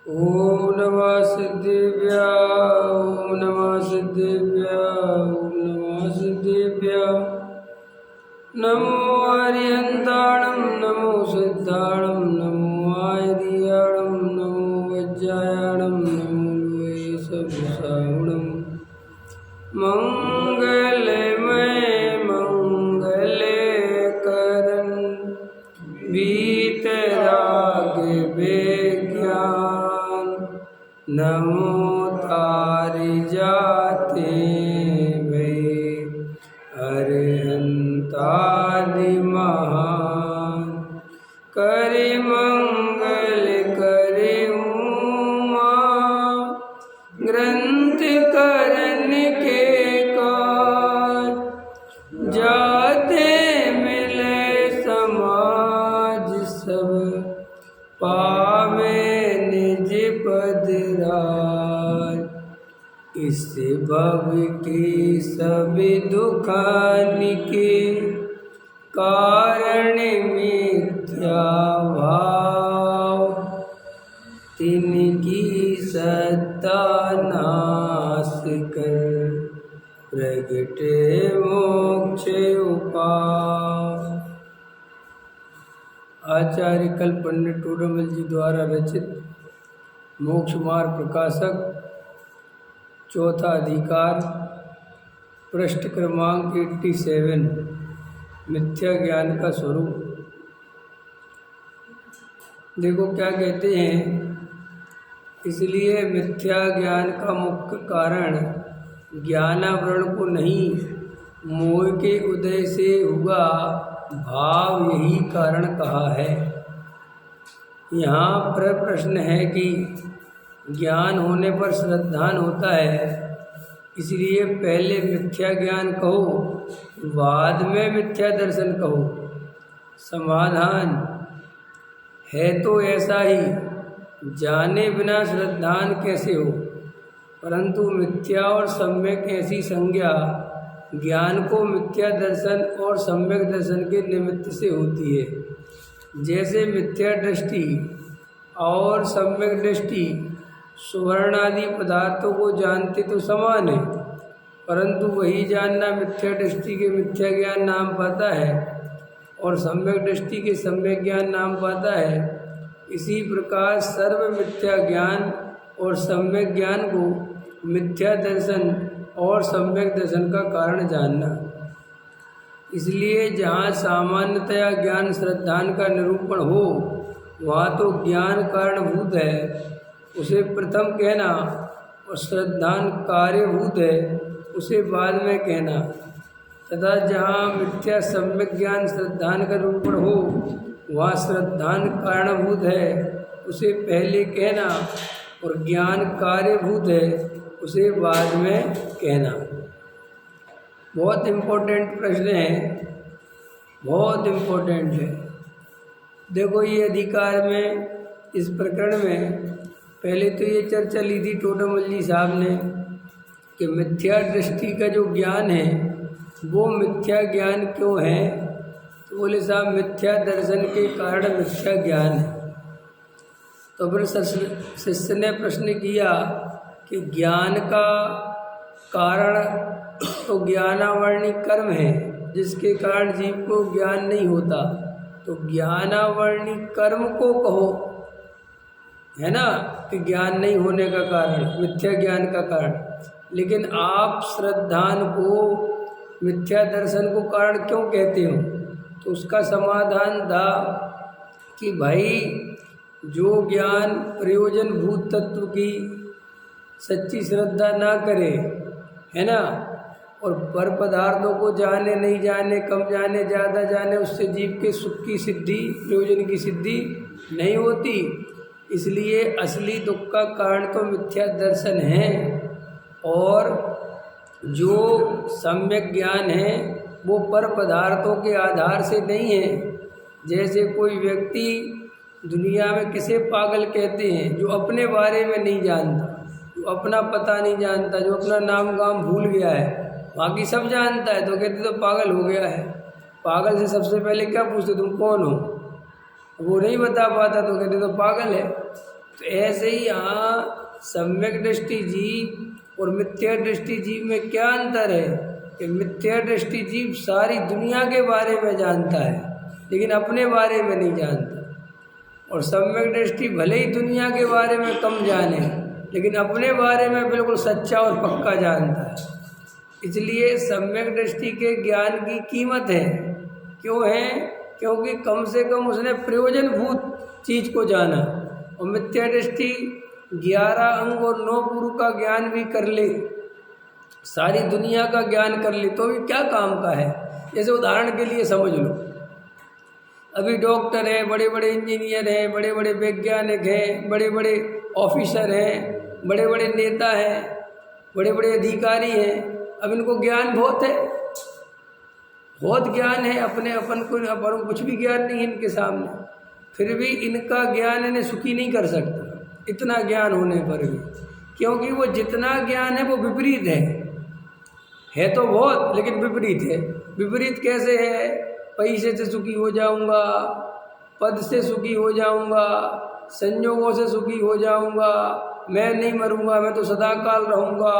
ओम नमः सिद्धेभ्यः ओम नमः सिद्धेभ्यः ओम नमः सिद्धेभ्यः। नमो आर्यन्ताणं नमो सिद्धाणं नमो आयर्याणं नमो वज्रायाणं नमो वेशभूषाणं। मंगलमय मंगलकरण वीतराग विज्ञान नमो तार जाते वे अरहंतादि महान। करे मंगल करे उमा ग्रंथ करन के काज जाते मिले समाज सब पावे निज पद राज। इस भव के सभी दुखान के कारण मिथ्या भाव तिनकी सत्ता नाश कर प्रगटे मोक्ष उपाय। आचार्य कल्प पंडित टोडरमल जी द्वारा रचित मोक्ष मार्ग प्रकाशक चौथा अधिकार पृष्ठ क्रमांक 87 मिथ्या ज्ञान का स्वरूप। देखो क्या कहते हैं, इसलिए मिथ्या ज्ञान का मुख्य कारण ज्ञानावरण को नहीं मोह के उदय से हुआ भाव यही कारण कहा है। यहाँ पर प्रश्न है कि ज्ञान होने पर श्रद्धान होता है, इसलिए पहले मिथ्या ज्ञान कहो बाद में मिथ्या दर्शन कहो। समाधान है तो ऐसा ही, जाने बिना श्रद्धान कैसे हो। परंतु मिथ्या और सम्यक ऐसी संज्ञा ज्ञान को मिथ्या दर्शन और सम्यक दर्शन के निमित्त से होती है। जैसे मिथ्या दृष्टि और सम्यक दृष्टि सुवर्ण आदि पदार्थों को जानते तो समान है, परंतु वही जानना मिथ्या दृष्टि के मिथ्या ज्ञान नाम पाता है और सम्यक दृष्टि के सम्यक ज्ञान नाम पाता है। इसी प्रकार सर्व मिथ्या ज्ञान और सम्यक ज्ञान को मिथ्या दर्शन और सम्यक दर्शन का कारण जानना। इसलिए जहाँ सामान्यतया ज्ञान श्रद्धान का निरूपण हो वहाँ तो ज्ञान कारणभूत है, उसे प्रथम कहना, और श्रद्धान कार्यभूत है, उसे बाद में कहना। तथा जहाँ मिथ्या सम्यक ज्ञान श्रद्धान का निरूपण हो वहाँ श्रद्धान कारणभूत है, उसे पहले कहना, और ज्ञान कार्यभूत है, उसे बाद में कहना। बहुत इम्पोर्टेंट प्रश्न है, बहुत इम्पोर्टेंट है। देखो ये अधिकार में, इस प्रकरण में पहले तो ये चर्चा ली थी टोडरमल जी साहब ने कि मिथ्या दृष्टि का जो ज्ञान है वो मिथ्या ज्ञान क्यों है। तो बोले साहब मिथ्या दर्शन के कारण मिथ्या ज्ञान है। तो फिर शिष्य ने प्रश्न किया कि ज्ञान का कारण तो ज्ञानावरणी कर्म है जिसके कारण जीव को ज्ञान नहीं होता, तो ज्ञानावरणी कर्म को कहो, है ना, कि ज्ञान नहीं होने का कारण मिथ्या ज्ञान का कारण। लेकिन आप श्रद्धान को मिथ्या दर्शन को कारण क्यों कहते हो? तो उसका समाधान था कि भाई जो ज्ञान प्रयोजन भूत तत्व की सच्ची श्रद्धा ना करे, है ना, और पर पदार्थों को जाने नहीं जाने, कम जाने ज़्यादा जाने, उससे जीव के सुख की सिद्धि, प्रयोजन की सिद्धि नहीं होती। इसलिए असली दुख का कारण तो मिथ्या दर्शन है। और जो सम्यक ज्ञान है वो पर पदार्थों के आधार से नहीं है। जैसे कोई व्यक्ति दुनिया में किसे पागल कहते हैं? जो अपने बारे में नहीं जानता, जो अपना पता नहीं जानता, जो अपना नाम गाम भूल गया है, बाकी सब जानता है तो कहते तो पागल हो गया है। पागल से सबसे पहले क्या पूछते तुम कौन हो? वो नहीं बता पाता तो कहते तो पागल है। तो ऐसे ही यहाँ सम्यक दृष्टि जीव और मिथ्या दृष्टि जीव में क्या अंतर है कि मिथ्या दृष्टि जीव सारी दुनिया के बारे में जानता है लेकिन अपने बारे में नहीं जानता, और सम्यक दृष्टि भले ही दुनिया के बारे में कम जाने लेकिन अपने बारे में बिल्कुल सच्चा और पक्का जानता है। इसलिए सम्यक दृष्टि के ज्ञान की कीमत है। क्यों है? क्योंकि कम से कम उसने प्रयोजनभूत चीज को जाना, और मिथ्या दृष्टि 11 अंग और 9 गुरु का ज्ञान भी कर ले, सारी दुनिया का ज्ञान कर ले तो भी क्या काम का है। जैसे उदाहरण के लिए समझ लो, अभी डॉक्टर हैं, बड़े बड़े इंजीनियर हैं, बड़े बड़े वैज्ञानिक हैं, बड़े बड़े ऑफिसर हैं, बड़े बड़े नेता हैं, बड़े बड़े अधिकारी हैं। अब इनको ज्ञान बहुत है, बहुत ज्ञान है, अपने अपन कुछ भी ज्ञान नहीं है इनके सामने, फिर भी इनका ज्ञान इन्हें सुखी नहीं कर सकता इतना ज्ञान होने पर भी, क्योंकि वो जितना ज्ञान है वो विपरीत है तो बहुत लेकिन विपरीत है। विपरीत कैसे है? पैसे से सुखी हो जाऊंगा, पद से सुखी हो जाऊंगा, संयोगों से सुखी हो जाऊंगा, मैं नहीं मरूंगा, मैं तो सदा काल रहूंगा,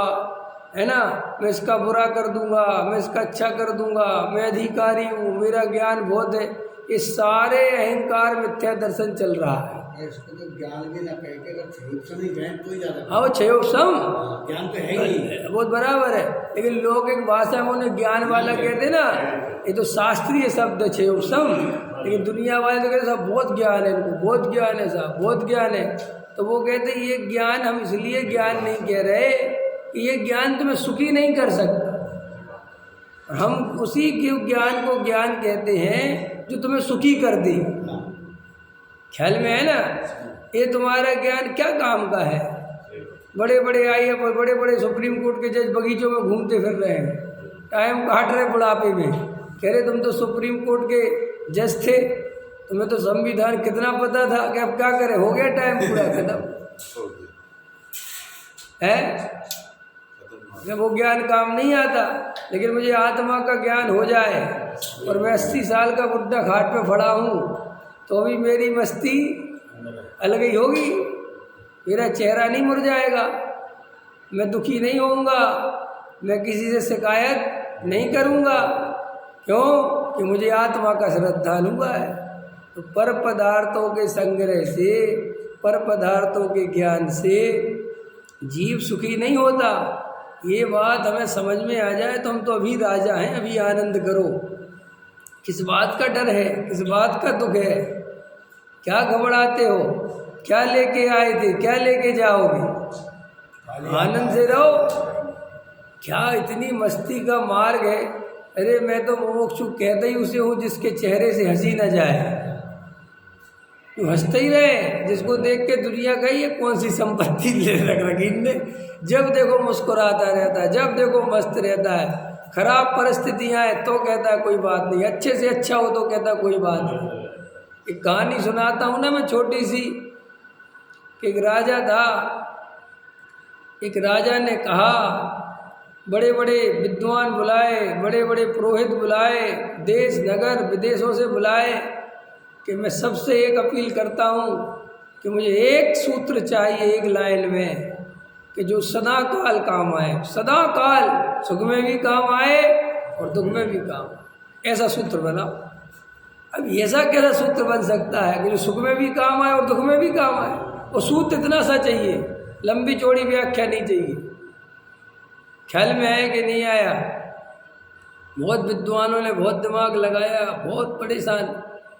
है ना, मैं इसका बुरा कर दूंगा, मैं इसका अच्छा कर दूंगा, मैं अधिकारी हूँ, मेरा ज्ञान बहुत है। ये सारे अहंकार मिथ्या दर्शन चल रहा है। इसको तो ज्ञान भी ना कह के अगर क्षयोपम ही ज्ञान कोई ज्यादा, हाँ वो क्षयोपम ज्ञान तो है ही बहुत बराबर है, लेकिन लोग एक भाषा में उन्हें ज्ञान वाला कहते ना, ये तो शास्त्रीय शब्द है क्षयोपम, लेकिन दुनिया वाले तो कहते साहब बहुत ज्ञान है, इनको बहुत ज्ञान है, साहब बहुत ज्ञान है। तो वो कहते ये ज्ञान हम इसलिए ज्ञान नहीं कह रहे कि ये ज्ञान तुम्हें सुखी नहीं कर सकता, हम उसी के ज्ञान को ज्ञान कहते हैं जो तुम्हें सुखी कर दे। ख्याल में है ना? ये तुम्हारा ज्ञान क्या काम का है? बड़े बड़े IAS और बड़े बड़े सुप्रीम कोर्ट के जज बगीचों में घूमते फिर रहे हैं, टाइम काट रहे बुढ़ापे में, कह रहे तुम तो सुप्रीम कोर्ट के जज थे, तुम्हें तो संविधान कितना पता था कि अब क्या करें, हो गया टाइम पूरा खत्म है। जब वो ज्ञान काम नहीं आता, लेकिन मुझे आत्मा का ज्ञान हो जाए और मैं 80 साल का बुढ़ा घाट पे खड़ा हूँ तो भी मेरी मस्ती अलग ही होगी, मेरा चेहरा नहीं मुड़ जाएगा, मैं दुखी नहीं होऊंगा, मैं किसी से शिकायत नहीं करूँगा। क्यों? कि मुझे आत्मा का श्रद्धालु हुआ है। तो पर पदार्थों के संग्रह से, पर पदार्थों के ज्ञान से जीव सुखी नहीं होता। ये बात हमें समझ में आ जाए तो हम तो अभी राजा हैं, अभी आनंद करो। किस बात का डर है, किस बात का दुख है, क्या घबराते हो, क्या लेके आए थे, क्या लेके जाओगे, आनंद से रहो। क्या इतनी मस्ती का मार्ग है। अरे मैं तो मुमुक्षु कहता ही उसे हूँ जिसके चेहरे से हंसी न जाए, तो हंसते ही रहे, जिसको देख के दुनिया का ये कौन सी संपत्ति ले रख रखी इनने, जब देखो मुस्कुराता रहता है, जब देखो मस्त रहता है, खराब परिस्थितियां हैं तो कहता है कोई बात नहीं, अच्छे से अच्छा हो तो कहता है कोई बात नहीं। एक कहानी सुनाता हूँ ना मैं छोटी सी। एक राजा था, एक राजा ने कहा बड़े बड़े विद्वान बुलाए, बड़े बड़े पुरोहित बुलाए, देश नगर विदेशों से बुलाए कि मैं सबसे एक अपील करता हूँ कि मुझे एक सूत्र चाहिए एक लाइन में कि जो सदा काल काम आए, सदा काल सुख में भी काम आए और दुख में भी काम आए, ऐसा सूत्र बनाओ। अब ऐसा कैसा सूत्र बन सकता है कि जो सुख में भी काम आए और दुख में भी काम आए? वो सूत्र इतना सा चाहिए, लंबी चौड़ी व्याख्या नहीं चाहिए। ख्याल में आया कि नहीं आया? बहुत विद्वानों ने बहुत दिमाग लगाया, बहुत परेशान।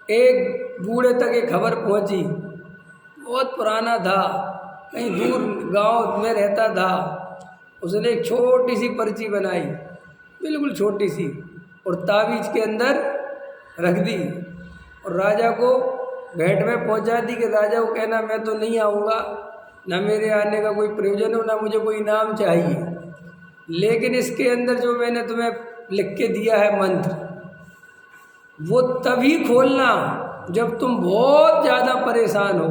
एक बूढ़े तक एक खबर पहुंची, बहुत पुराना था, कहीं दूर गांव में रहता था। उसने एक छोटी सी पर्ची बनाई, बिल्कुल छोटी सी, और ताबीज के अंदर रख दी और राजा को भेंट में पहुंचा दी कि राजा को कहना मैं तो नहीं आऊँगा, ना मेरे आने का कोई प्रयोजन हो, ना मुझे कोई इनाम चाहिए, लेकिन इसके अंदर जो मैंने तुम्हें लिख के दिया है मंत्र, वो तभी खोलना जब तुम बहुत ज़्यादा परेशान हो,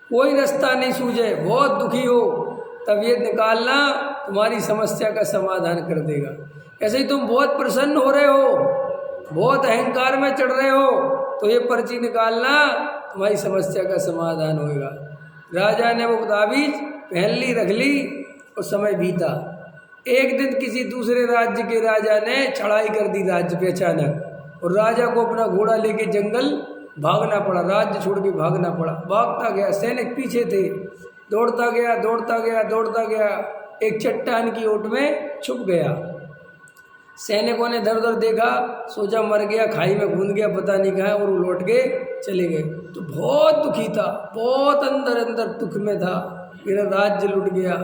कोई रास्ता नहीं सूझे, बहुत दुखी हो, तब ये निकालना तुम्हारी समस्या का समाधान कर देगा। ऐसे ही तुम बहुत प्रसन्न हो रहे हो, बहुत अहंकार में चढ़ रहे हो, तो ये पर्ची निकालना तुम्हारी समस्या का समाधान होएगा। राजा ने वो ताबीज पहन ली, रख ली और समय बीता। एक दिन किसी दूसरे राज्य के राजा ने चढ़ाई कर दी राज्य पे अचानक, और राजा को अपना घोड़ा लेके जंगल भागना पड़ा, राज्य छोड़ के भागना पड़ा। भागता गया, सैनिक पीछे थे, दौड़ता गया दौड़ता गया दौड़ता गया, एक चट्टान की ओट में छुप गया। सैनिकों ने इधर उधर देखा, सोचा मर गया, खाई में कूद गया, पता नहीं कहाँ, और वो लौट के चले गए। तो बहुत दुखी था, बहुत अंदर अंदर दुख में था, मेरा राज्य लुट गया,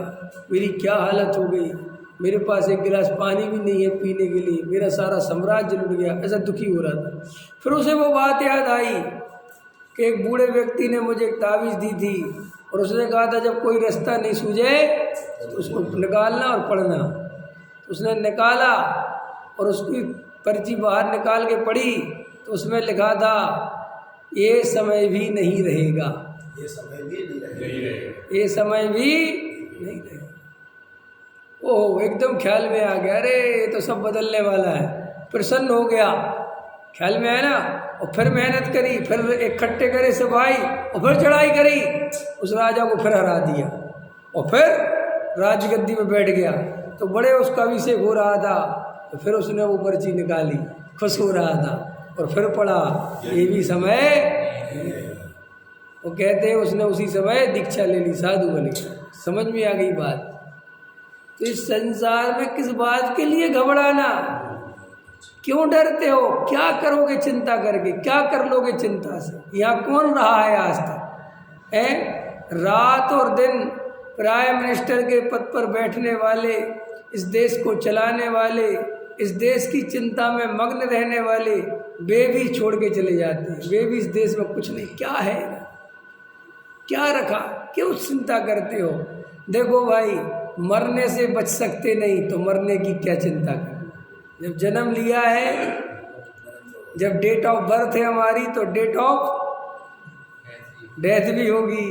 मेरी क्या हालत हो गई, मेरे पास एक गिलास पानी भी नहीं है पीने के लिए, मेरा सारा साम्राज्य लुट गया, ऐसा दुखी हो रहा था। फिर उसे वो बात याद आई कि एक बूढ़े व्यक्ति ने मुझे एक ताबीज़ दी थी, और उसने कहा था जब कोई रास्ता नहीं सूझे तो उसको निकालना और पढ़ना। उसने निकाला और उसकी पर्ची बाहर निकाल के पढ़ी, तो उसमें लिखा था ये समय भी नहीं रहेगा, ये समय भी नहीं रहेगा, ये समय भी नहीं रहेगा। ओह, एकदम ख्याल में आ गया, अरे ये तो सब बदलने वाला है। प्रसन्न हो गया, ख्याल में आया ना, और फिर मेहनत करी, फिर इकट्ठे करे सिपाही, और फिर चढ़ाई करी, उस राजा को फिर हरा दिया, और फिर राजगद्दी में बैठ गया। तो बड़े उसका अभिषेक हो रहा था, तो फिर उसने वो पर्ची निकाली, खुश हो रहा था, और फिर पढ़ा ये भी समय। वो कहते हैं उसने उसी समय दीक्षा ले ली, साधु बन गया। समझ में आ गई बात। तो इस संसार में किस बात के लिए घबराना, क्यों डरते हो, क्या करोगे चिंता करके, क्या कर लोगे चिंता से। यहाँ कौन रहा है आज तक, है रात और दिन प्राइम मिनिस्टर के पद पर बैठने वाले, इस देश को चलाने वाले, इस देश की चिंता में मग्न रहने वाले, वे भी छोड़ के चले जाते हैं। वे भी इस देश में कुछ नहीं, क्या है, क्या रखा, क्यों चिंता करते हो। देखो भाई, मरने से बच सकते नहीं तो मरने की क्या चिंता करना। जब जन्म लिया है, जब डेट ऑफ बर्थ है हमारी, तो डेट ऑफ डेथ भी होगी।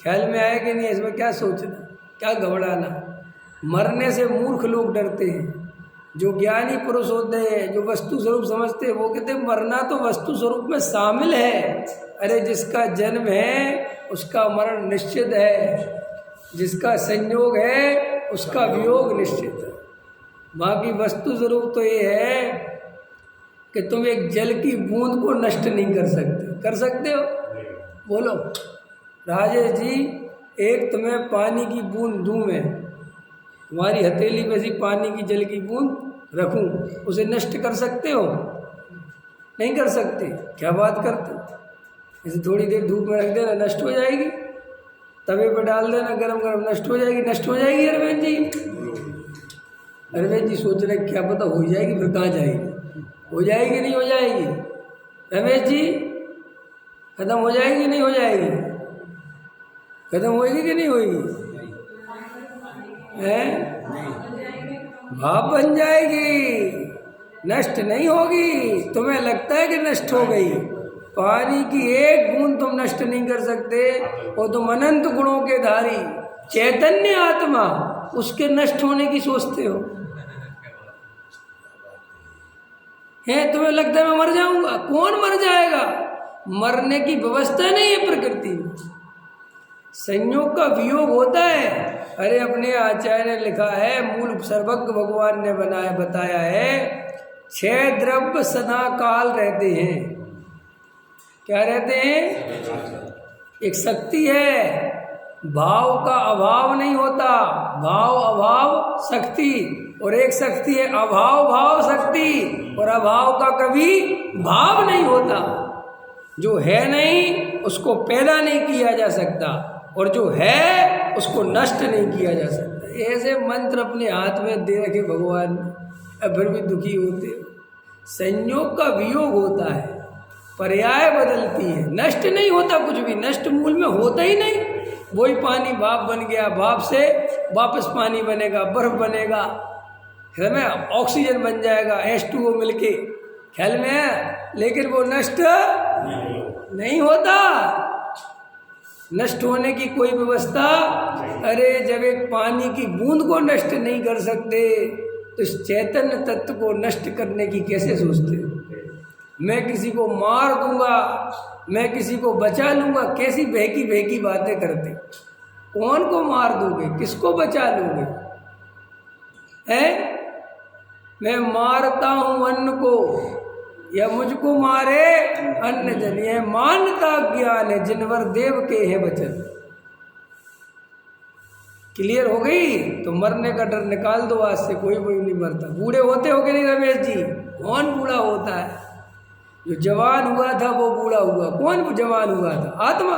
ख्याल में आया कि नहीं, इसमें क्या सोचना, क्या घबराना। मरने से मूर्ख लोग डरते हैं, जो ज्ञानी पुरुष होते हैं, जो वस्तु स्वरूप समझते हैं, वो कहते हैं मरना तो वस्तु स्वरूप में शामिल है। अरे जिसका जन्म है उसका मरण निश्चित है, जिसका संयोग है उसका वियोग निश्चित है। बाकी वस्तु स्वरूप तो ये है कि तुम एक जल की बूंद को नष्ट नहीं कर सकते। कर सकते हो? बोलो राजेश जी, एक तुम्हें पानी की बूंद दूं मैं, तुम्हारी हथेली में से पानी की जल की बूंद रखूं, उसे नष्ट कर सकते हो? नहीं कर सकते। क्या बात करते हो? इसे थोड़ी देर धूप में रख देना, नष्ट हो जाएगी। तवे पर डाल देना गरम गरम, नष्ट हो जाएगी। नष्ट हो जाएगी अरविंद जी? अरविंद जी सोच रहे क्या पता हो जाएगी, फिर कहाँ जाएगी? हो जाएगी नहीं हो जाएगी? रमेश जी, खत्म हो जाएगी नहीं हो जाएगी? खत्म होएगी कि नहीं होएगी? हैं? भाप बन जाएगी, नष्ट नहीं होगी। तुम्हें लगता है कि नष्ट हो गई? पानी की एक बूंद तुम नष्ट नहीं कर सकते। और तुम अनंत गुणों के धारी चैतन्य आत्मा, उसके नष्ट होने की सोचते हो? है तुम्हें लगता है मैं मर जाऊंगा? कौन मर जाएगा? मरने की व्यवस्था नहीं है प्रकृति में, संयोग का वियोग होता है। अरे अपने आचार्य ने लिखा है, मूल सर्वज्ञ भगवान ने बताया है, 6 द्रव्य सदा काल रहते हैं। क्या रहते हैं? एक शक्ति है, भाव का अभाव नहीं होता, भाव अभाव शक्ति। और एक शक्ति है अभाव भाव शक्ति, और अभाव का कभी भाव नहीं होता। जो है नहीं उसको पैदा नहीं किया जा सकता, और जो है उसको नष्ट नहीं किया जा सकता। ऐसे मंत्र अपने हाथ में दे रखे भगवान ने, अब फिर भी दुखी होते हो। संयोग का वियोग होता है, पर्याय बदलती है, नष्ट नहीं होता कुछ भी, नष्ट मूल में होता ही नहीं। वही पानी भाप बन गया, भाप से वापस पानी बनेगा, बर्फ बनेगा, ख्याल में ऑक्सीजन बन जाएगा, H2O मिलके, ख्याल में है। लेकिन वो नष्ट नहीं होता, नष्ट होने की कोई व्यवस्था। अरे जब एक पानी की बूंद को नष्ट नहीं कर सकते तो इस चैतन्य तत्व को नष्ट करने की कैसे सोचते हो? मैं किसी को मार दूंगा, मैं किसी को बचा लूँगा, कैसी बहकी बहकी बातें करते। कौन को मार दोगे, किसको बचा लोगे? है मैं मारता हूँ अन्न को या मुझको मारे अन्न जन, यह मान्यता ज्ञान है जिनवर देव के है वचन। क्लियर हो गई? तो मरने का डर निकाल दो आज से, कोई नहीं मरता। बूढ़े होते हो कि नहीं रमेश जी? कौन बूढ़ा होता है? जो जवान हुआ था वो बूढ़ा हुआ। कौन जवान हुआ था? आत्मा।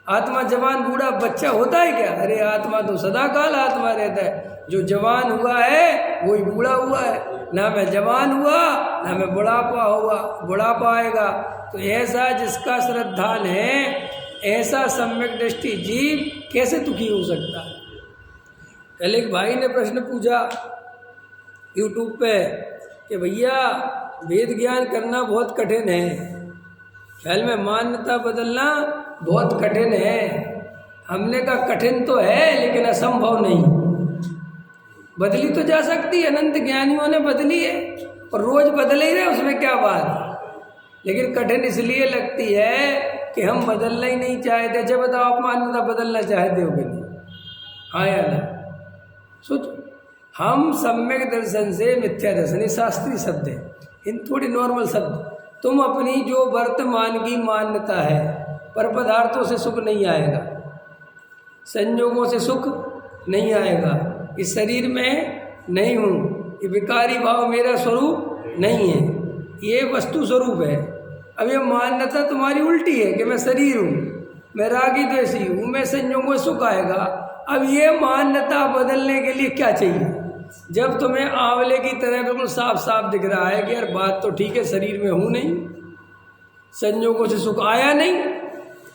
आत्मा जवान बूढ़ा बच्चा होता है क्या? अरे आत्मा तो सदा काल आत्मा रहता है। जो जवान हुआ है वही बूढ़ा हुआ है। ना मैं जवान हुआ ना मैं बुढ़ापा आएगा। तो ऐसा जिसका श्रद्धान है, ऐसा सम्यक दृष्टि जीव कैसे दुखी हो सकता है? कल एक भाई ने प्रश्न पूछा यूट्यूब पे कि भैया वेद ज्ञान करना बहुत कठिन है, ख्याल में मान्यता बदलना बहुत कठिन है। हमने कहा कठिन तो है लेकिन असंभव नहीं। बदली तो जा सकती है, अनंत ज्ञानियों ने बदली है और रोज बदल ही रहे, उसमें क्या बात है। लेकिन कठिन इसलिए लगती है कि हम बदलना ही नहीं चाहते। जब बताओ आप मान्यता बदलना चाहते हो कि नहीं? हाँ या ना? सोचो, हम सम्यक दर्शन से मिथ्या दर्शन, शास्त्रीय शब्द है, इन थोड़ी नॉर्मल शब्द। तुम अपनी जो वर्तमान की मान्यता है, पर पदार्थों से सुख नहीं आएगा, संयोगों से सुख नहीं आएगा, इस शरीर में नहीं हूँ, ये विकारी भाव मेरा स्वरूप नहीं है, ये वस्तु स्वरूप है। अब ये मान्यता तुम्हारी उल्टी है कि मैं शरीर हूँ, मैं रागी द्वेषी हूँ, मैं संयोगों से सुख आएगा। अब ये मान्यता बदलने के लिए क्या चाहिए? जब तुम्हें आंवले की तरह बिल्कुल साफ साफ दिख रहा है कि यार बात तो ठीक है, शरीर में हूँ नहीं, संयोगों से सुख आया नहीं।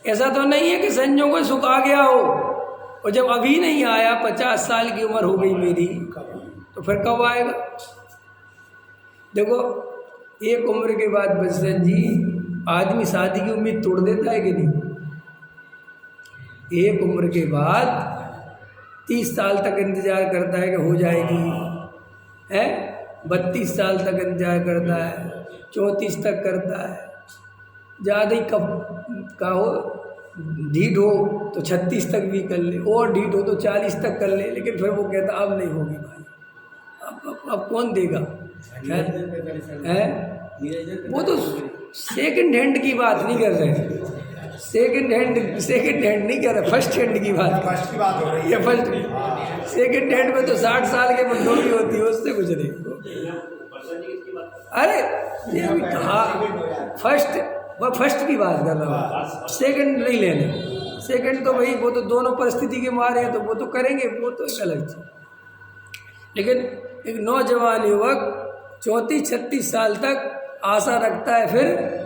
ऐसा तो नहीं है कि संयोगों से सुख आ गया हो, और जब अभी नहीं आया, 50 साल की उम्र हो गई मेरी, तो फिर कब आएगा? देखो, एक उम्र के बाद बसंत जी आदमी शादी की उम्मीद तोड़ देता है कि नहीं? एक उम्र के बाद 30 साल तक इंतजार करता है कि हो जाएगी, है 32 साल तक इंतजार करता है, 34 तक करता है, ज़्यादा ही कब का हो ढीठ हो तो 36 तक भी कर ले, और ढीठ हो तो 40 तक कर ले, लेकिन फिर वो कहता अब नहीं होगी भाई, अब कौन देगा? है वो तो सेकंड हैंड की बात नहीं कर रहे, सेकंड हैंड नहीं कर रहे, फर्स्ट हैंड की बात हो रही है। फर्स्ट सेकंड हैंड में तो 60 साल के बंदों की होती है, उससे कुछ नहीं। अरे ये हाँ, फर्स्ट की बात कर रहा हूँ, सेकंड नहीं लेना। सेकंड तो भाई वो तो दोनों परिस्थिति के मारे हैं, तो वो तो करेंगे, वो तो एक अलग चीज। लेकिन एक नौजवान युवक 34-36 साल तक आशा रखता है, फिर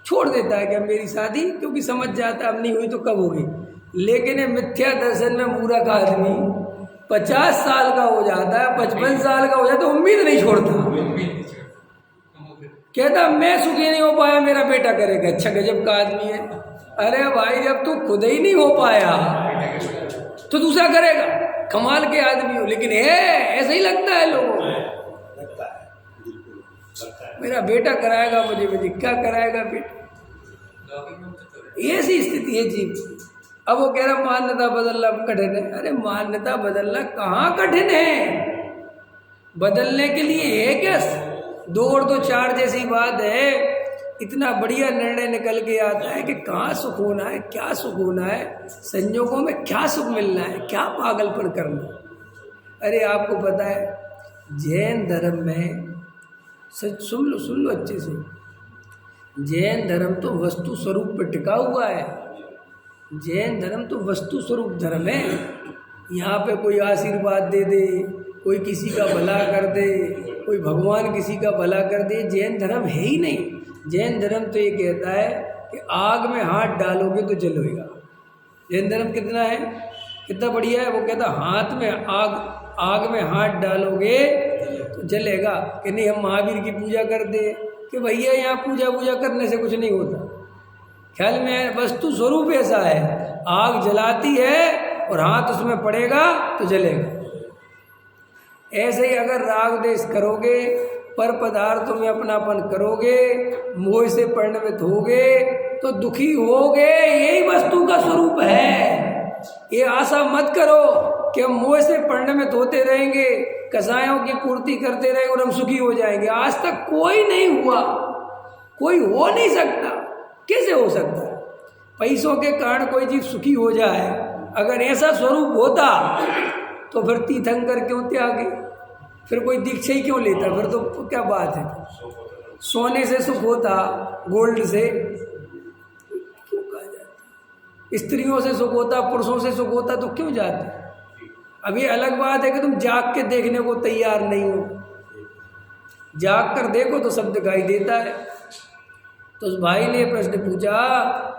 छोड़ देता है कि अब मेरी शादी, क्योंकि समझ जाता है अब नहीं हुई तो कब होगी। लेकिन ये मिथ्या दर्शन में मूर्ख आदमी 50 साल का हो जाता है, 55 साल का हो जाता है, उम्मीद नहीं छोड़ता, कहता मैं सुखी नहीं हो पाया, मेरा बेटा करेगा। अच्छा गजब का आदमी है। अरे भाई जब तू खुद ही नहीं हो पाया तो दूसरा करेगा, कमाल के आदमी हो। लेकिन ऐसा ही लगता है लोगों को, मेरा बेटा कराएगा, मुझे क्या कराएगा बेटा। ऐसी स्थिति है जीव। अब वो कह रहा मान्यता बदलना कठिन है। अरे मान्यता बदलना कहाँ कठिन है? बदलने के लिए है क्या? 2 और 2 4 जैसी बात है। इतना बढ़िया निर्णय निकल के आता है कि कहाँ सुख होना है, क्या सुख होना है, संयोगों में क्या सुख मिलना है, क्या पागलपन करना। अरे आपको पता है जैन धर्म में, सच सुन लो अच्छे से, जैन धर्म तो वस्तु स्वरूप पर टिका हुआ है। जैन धर्म तो वस्तु स्वरूप धर्म है। यहाँ पे कोई आशीर्वाद दे दे, कोई किसी का भला कर दे, कोई भगवान किसी का भला कर दे, जैन धर्म है ही नहीं। जैन धर्म तो ये कहता है कि आग में हाथ डालोगे तो जलेगा। जैन धर्म कितना है, कितना बढ़िया है। वो कहता हाथ में आग में हाथ डालोगे तो जलेगा। कि नहीं हम महावीर की पूजा करते कि भैया यहाँ पूजा करने से कुछ नहीं होता। ख्याल में वस्तु स्वरूप ऐसा है, आग जलाती है और हाथ उसमें पड़ेगा तो जलेगा। ऐसे ही अगर राग देश करोगे, पर पदार्थों में अपनापन करोगे, मोह से परिणमित होगे तो दुखी होगे। यही वस्तु का स्वरूप है। ये आशा मत करो कि हम मोह से परिणमित होते रहेंगे, कसायों की पूर्ति करते रहेंगे और हम सुखी हो जाएंगे। आज तक कोई नहीं हुआ, कोई हो नहीं सकता। कैसे हो सकता है? पैसों के कारण कोई जीव सुखी हो जाए? अगर ऐसा स्वरूप होता तो फिर तीर्थंकर क्यों त्यागे, फिर कोई दीक्षा ही क्यों लेता? फिर तो क्या बात है? सोने से सुख होता, गोल्ड से क्यों कहा जाता? स्त्रियों से सुख होता, पुरुषों से सुख होता तो क्यों जाते? अब ये अलग बात है कि तुम जाग के देखने को तैयार नहीं हो। जाग कर देखो तो सब दिखाई देता है। तो उस भाई ने प्रश्न पूछा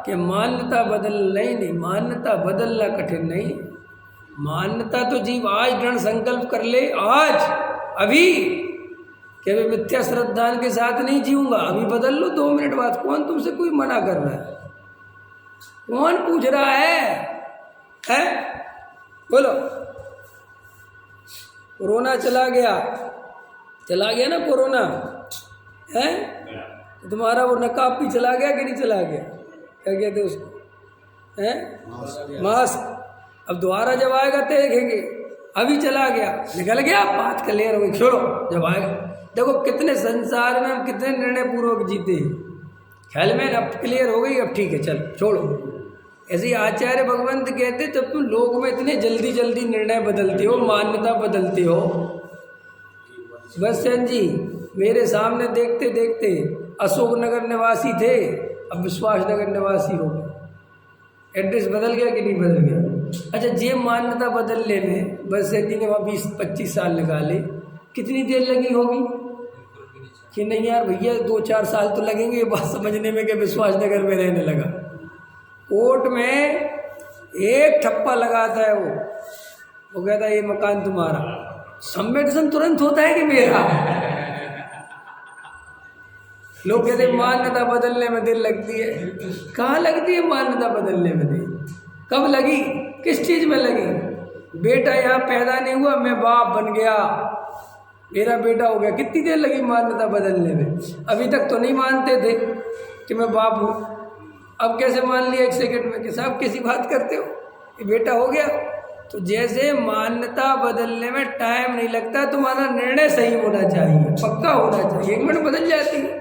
कि मान्यता नहीं, मान्यता बदलना कठिन नहीं। मान्यता तो जीव आज दृढ़ संकल्प कर ले, आज अभी, कि मैं मिथ्या श्रद्धा के साथ नहीं जीऊंगा, अभी बदल लो 2 मिनट बाद। कौन तुमसे कोई मना कर रहा है? कौन पूछ रहा है? बोलो। कोरोना चला गया ना कोरोना, है? तुम्हारा वो नकाब भी चला गया कि नहीं चला गया? क्या कहते उसको, हैं? मास्क। अब दोबारा जब आएगा तो देखेंगे। अभी चला गया, निकल गया, बात क्लियर हो गई, छोड़ो। जब आएगा देखो कितने संसार में हम कितने निर्णय पूर्वक जीते हैं। ख्याल में अब क्लियर हो गई, अब ठीक है, चल छोड़ो। ऐसे ही आचार्य भगवंत कहते जब तुम लोग में इतने जल्दी जल्दी निर्णय बदलते हो, मान्यता बदलते हो। बच्चन जी मेरे सामने देखते देखते अशोक नगर निवासी थे, अब विश्वास नगर निवासी हो गए। एड्रेस बदल गया कि नहीं बदल गया? अच्छा, ये मान्यता बदलने में बच्चन जी ने वहाँ 20-25 साल निकाले, कितनी देर लगी होगी? कि नहीं यार भैया 2-4 साल तो लगेंगे ये बात समझने में कि विश्वास नगर में रहने लगा। कोर्ट में एक ठप्पा लगाता है वो कहता है ये मकान तुम्हारा। सम्मेलन तुरंत होता है कि मेरा? लोग कहते मान्यता बदलने में देर लगती है। कहाँ लगती है मान्यता बदलने में देर? कब लगी? किस चीज में लगी? बेटा यहाँ पैदा नहीं हुआ, मैं बाप बन गया, मेरा बेटा हो गया, कितनी देर लगी मान्यता बदलने में? अभी तक तो नहीं मानते थे कि मैं बाप हूँ, अब कैसे मान लिया 1 सेकंड में कि साहब कैसी बात करते हो, ये बेटा हो गया। तो जैसे मान्यता बदलने में टाइम नहीं लगता, तुम्हारा निर्णय सही होना चाहिए, पक्का होना चाहिए। 1 मिनट बदल जाती है,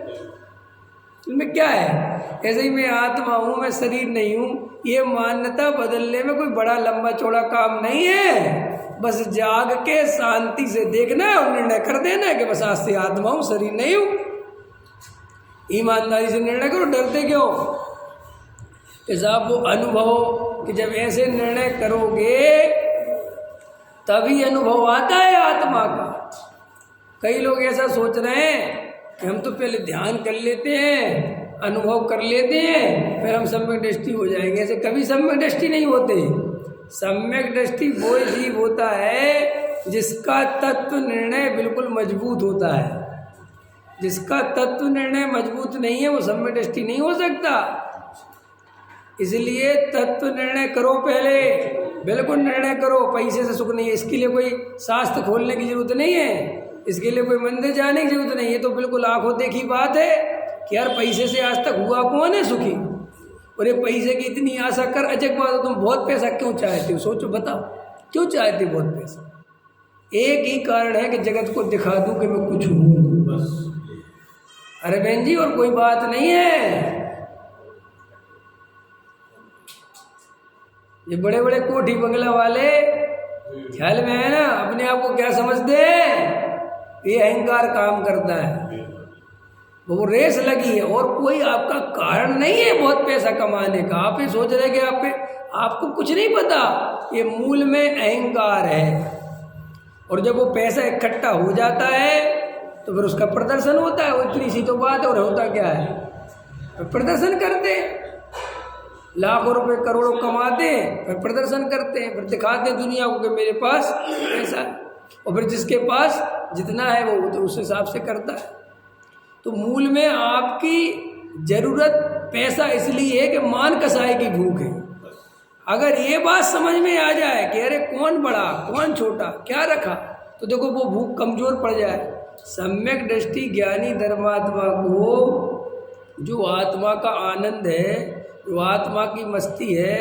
इनमें क्या है? ऐसे ही मैं आत्मा हूँ, मैं शरीर नहीं हूँ, ये मान्यता बदलने में कोई बड़ा लंबा चौड़ा काम नहीं है। बस जाग के शांति से देखना है और निर्णय कर देना है कि बस आज से आत्मा हूँ, शरीर नहीं हूँ। ईमानदारी से निर्णय करो, डरते क्यों? कि साहब वो अनुभव कि जब ऐसे निर्णय करोगे तभी अनुभव आता है आत्मा का। कई लोग ऐसा सोच रहे हैं कि हम तो पहले ध्यान कर लेते हैं, अनुभव कर लेते हैं, फिर हम सम्यक दृष्टि हो जाएंगे। ऐसे कभी सम्यक दृष्टि नहीं होते। सम्यक दृष्टि वो जीव होता है जिसका तत्व निर्णय बिल्कुल मजबूत होता है। जिसका तत्व निर्णय मजबूत नहीं है वो सम्यक दृष्टि नहीं हो सकता। इसलिए तत्व निर्णय करो, पहले बिल्कुल निर्णय करो। पैसे से सुख नहीं है, इसके लिए कोई शास्त्र खोलने की जरूरत नहीं है, इसके लिए कोई मंदिर जाने की जरूरत नहीं है। तो बिल्कुल आंखों देखी बात है कि यार पैसे से आज तक हुआ कौन है सुखी? और ये पैसे की इतनी आशा कर, अजब बात है, तुम बहुत पैसा क्यों चाहते हो? सोचो, बताओ क्यों चाहते हो बहुत पैसा? एक ही कारण है कि जगत को दिखा दूं कि मैं कुछ हूँ, बस। अरे बहन जी, और कोई बात नहीं है। ये बड़े बड़े कोठी बंगला वाले ख्याल में है ना, अपने आप को क्या समझते हैं? ये अहंकार काम करता है, वो रेस लगी है और कोई आपका कारण नहीं है बहुत पैसा कमाने का। आप ये सोच रहे कि आपको कुछ नहीं पता, ये मूल में अहंकार है। और जब वो पैसा इकट्ठा हो जाता है तो फिर उसका प्रदर्शन होता है। वो इतनी सी तो बात है। और होता क्या है? तो प्रदर्शन करते हैं, लाखों रुपए करोड़ों कमाते हैं, फिर प्रदर्शन करते हैं, फिर दिखाते हैं दुनिया को कि मेरे पास पैसा है। और फिर जिसके पास जितना है वो तो उस हिसाब से करता है। तो मूल में आपकी जरूरत पैसा इसलिए है कि मान कसाई की भूख है। अगर ये बात समझ में आ जाए कि अरे कौन बड़ा कौन छोटा क्या रखा, तो देखो वो भूख कमजोर पड़ जाए। सम्यक दृष्टि ज्ञानी धर्मात्मा को जो आत्मा का आनंद है, जो आत्मा की मस्ती है,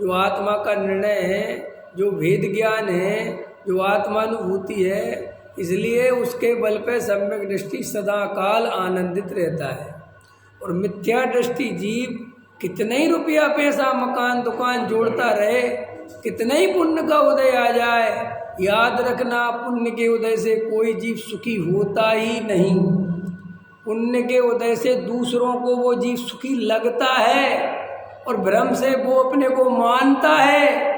जो आत्मा का निर्णय है, जो भेद ज्ञान है, जो आत्मानुभूति है, इसलिए उसके बल पे सम्यक दृष्टि सदा काल आनंदित रहता है। और मिथ्या दृष्टि जीव कितने ही रुपया पैसा मकान दुकान जोड़ता रहे, कितने ही पुण्य का उदय आ जाए, याद रखना पुण्य के उदय से कोई जीव सुखी होता ही नहीं। पुण्य के उदय से दूसरों को वो जीव सुखी लगता है और भ्रम से वो अपने को मानता है,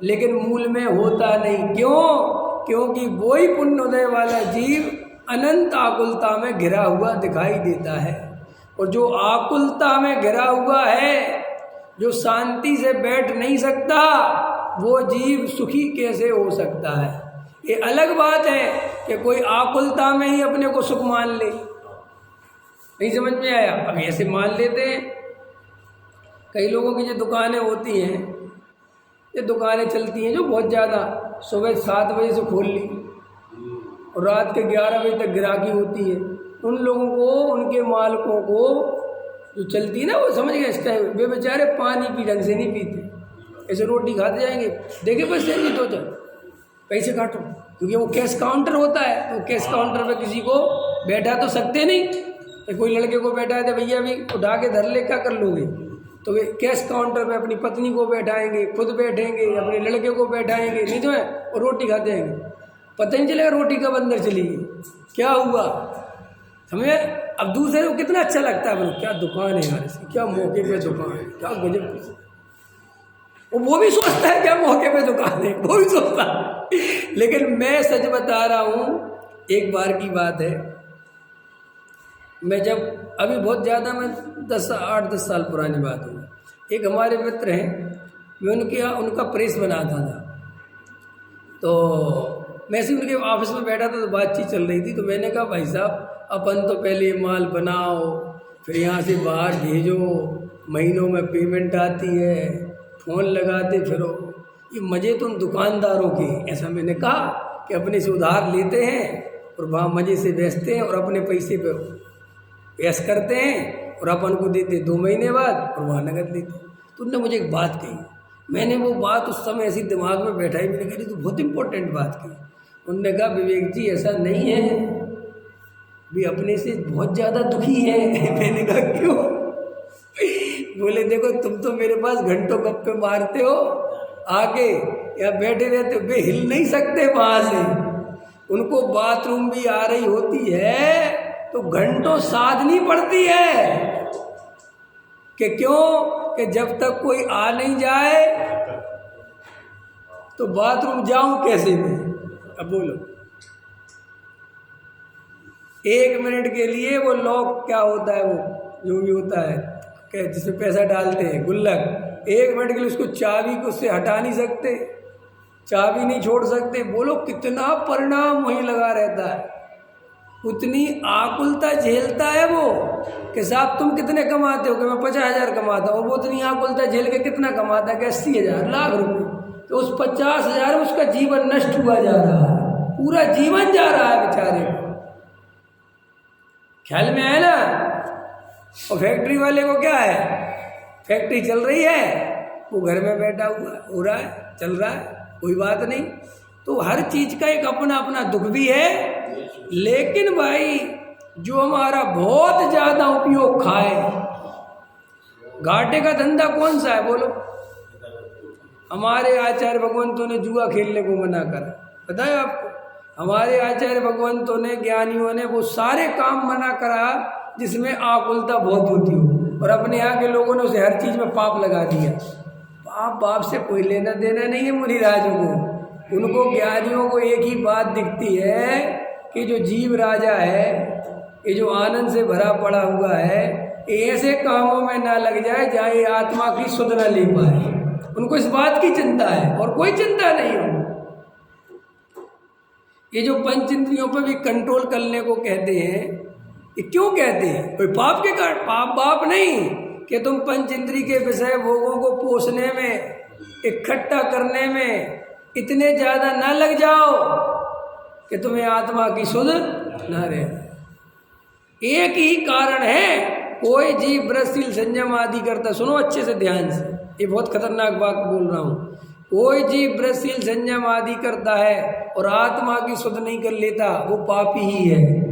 लेकिन मूल में होता नहीं। क्यों? क्योंकि वही पुण्य उदय वाला जीव अनंत आकुलता में घिरा हुआ दिखाई देता है। और जो आकुलता में घिरा हुआ है, जो शांति से बैठ नहीं सकता, वो जीव सुखी कैसे हो सकता है? ये अलग बात है कि कोई आकुलता में ही अपने को सुख मान ले। नहीं समझ में आया? अब ऐसे मान लेते हैं। कई लोगों की जो दुकानें होती हैं, ये दुकानें चलती हैं जो बहुत ज़्यादा, सुबह 7 बजे से खोल ली और रात के 11 बजे तक ग्राहकी होती है। उन लोगों को, उनके मालिकों को जो चलती है ना, वो समझ गए इसका, वे बेचारे पानी भी ढंग से नहीं पीते, ऐसे रोटी खाते जाएंगे, देखे बस देंगे 2-4 पैसे काटो, क्योंकि वो कैश काउंटर होता है। तो कैश काउंटर पे किसी को बैठा तो सकते नहीं। कोई लड़के को बैठा है तो भैया भी उठा के धर ले, क्या कर लोगे? तो वे कैश काउंटर पे अपनी पत्नी को बैठाएंगे, खुद बैठेंगे, अपने लड़के को बैठाएंगे, नहीं तो है, और रोटी खाते आएंगे। पता नहीं चलेगा रोटी कब अंदर चली गई, क्या हुआ, समझे? अब दूसरे को कितना अच्छा लगता है, बोलो क्या दुकान है यार इसकी, क्या मौके पे दुकान है, क्या गजब। वो भी सोचता है क्या मौके पे दुकान है, वो भी सोचता है। लेकिन मैं सच बता रहा हूँ, एक बार की बात है, मैं जब अभी बहुत ज़्यादा, मैं 8-10 साल पुरानी बात है, एक हमारे मित्र हैं, मैं उनका प्रेस बनाता था। तो मैं ऐसे उनके ऑफिस में बैठा था, तो बातचीत चल रही थी। तो मैंने कहा भाई साहब, अपन तो पहले माल बनाओ, फिर यहाँ से बाहर भेजो, महीनों में पेमेंट आती है, फ़ोन लगाते फिरो, ये मज़े तो उन दुकानदारों के। ऐसा मैंने कहा कि अपने से उधार लेते हैं और वहाँ मज़े से बेचते हैं और अपने पैसे पर पेश करते हैं और अपन को देते 2 महीने बाद और वहाँ नगद लेते। तो उन्होंने मुझे एक बात कही, मैंने वो बात उस समय ऐसी दिमाग में बैठाई, मैंने कही तो बहुत इंपॉर्टेंट बात कही। उन्होंने कहा विवेक जी ऐसा नहीं है, भी अपने से बहुत ज़्यादा दुखी है। मैंने कहा क्यों? बोले देखो तुम तो मेरे पास घंटों गप्पे मारते हो, आके या बैठे रहते हो, वे हिल नहीं सकते वहाँ से, उनको बाथरूम भी आ रही होती है तो घंटों साधनी पड़ती है कि क्यों, कि जब तक कोई आ नहीं जाए तो बाथरूम जाऊं कैसे मैं? अब बोलो, 1 मिनट के लिए वो लॉक क्या होता है, वो जो भी होता है कि जिसमें पैसा डालते हैं गुल्लक, 1 मिनट के लिए उसको चाबी को उससे हटा नहीं सकते, चाबी नहीं छोड़ सकते। बोलो कितना परिणाम वहीं लगा रहता है, उतनी आकुलता झेलता है वो कि साहब तुम कितने कमाते हो, कि मैं 50,000 कमाता हूँ। वो उतनी आकुलता झेल के कितना कमाता है, कि 80,000 लाख रुपए। तो उस 50,000 में उसका जीवन नष्ट हुआ जा रहा है, पूरा जीवन जा रहा है बेचारे को। ख्याल में आया ना? और फैक्ट्री वाले को क्या है, फैक्ट्री चल रही है, वो घर में बैठा हुआ हो रहा है, चल रहा है, कोई बात नहीं। तो हर चीज़ का एक अपना अपना दुख भी है। लेकिन भाई जो हमारा बहुत ज़्यादा उपयोग खाए, घाटे का धंधा कौन सा है बोलो? हमारे आचार्य भगवंतों ने जुआ खेलने को मना करा, पता है आपको? हमारे आचार्य भगवंतों ने, ज्ञानियों ने वो सारे काम मना करा जिसमें आकुलता बहुत होती हो, और अपने यहाँ के लोगों ने उसे हर चीज़ में पाप लगा दिया। पाप बाप से कोई लेना देना नहीं है मुनिराजों को। उनको, ज्ञानियों को एक ही बात दिखती है कि जो जीव राजा है, ये जो आनंद से भरा पड़ा हुआ है, ऐसे कामों में ना लग जाए जहाँ ये आत्मा की सुध न ले पाए। उनको इस बात की चिंता है और कोई चिंता नहीं हो। ये जो पंच इंद्रियों पर भी कंट्रोल करने को कहते हैं, ये क्यों कहते हैं? कोई पाप के कारण? पाप बाप नहीं कि तुम पंच इंद्री के विषय भोगों को पोषने में, इकट्ठा करने में इतने ज़्यादा ना लग जाओ कि तुम्हें आत्मा की सुध ना रहे। एक ही कारण है, कोई जीव व्रतशील संयम आदि करता, सुनो अच्छे से ध्यान से, ये बहुत खतरनाक बात बोल रहा हूँ। कोई जीव व्रतशील संयम आदि करता है और आत्मा की शुद्ध नहीं कर लेता, वो पापी ही है।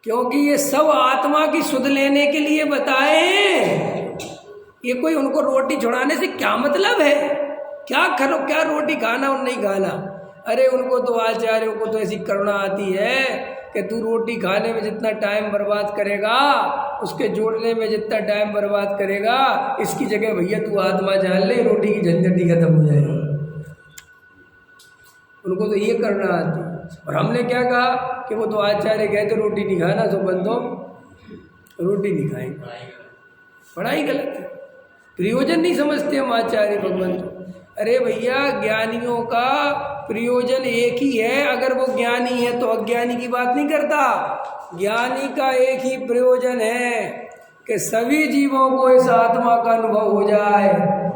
क्योंकि ये सब आत्मा की शुद्ध लेने के लिए बताए हैं। ये कोई उनको रोटी छुड़ाने से क्या मतलब है, क्या करो, क्या रोटी खाना और नहीं खाना। अरे उनको तो आचार्यों को तो ऐसी करुणा आती है कि तू रोटी खाने में जितना टाइम बर्बाद करेगा, उसके जोड़ने में जितना टाइम बर्बाद करेगा, इसकी जगह भैया तू आत्मा जान ले, रोटी की झंझट ही खत्म हो जाएगी। उनको तो ये करना आती है। और हमने क्या कहा कि वो तो आचार्य कहते रोटी नहीं खाना, तो बंदो रोटी नहीं खाएंगे, पढ़ाई गलत है, प्रयोजन नहीं समझते हम आचार्य भगवान। अरे भैया ज्ञानियों का प्रयोजन एक ही है, अगर वो ज्ञानी है तो अज्ञानी की बात नहीं करता। ज्ञानी का एक ही प्रयोजन है कि सभी जीवों को इस आत्मा का अनुभव हो जाए,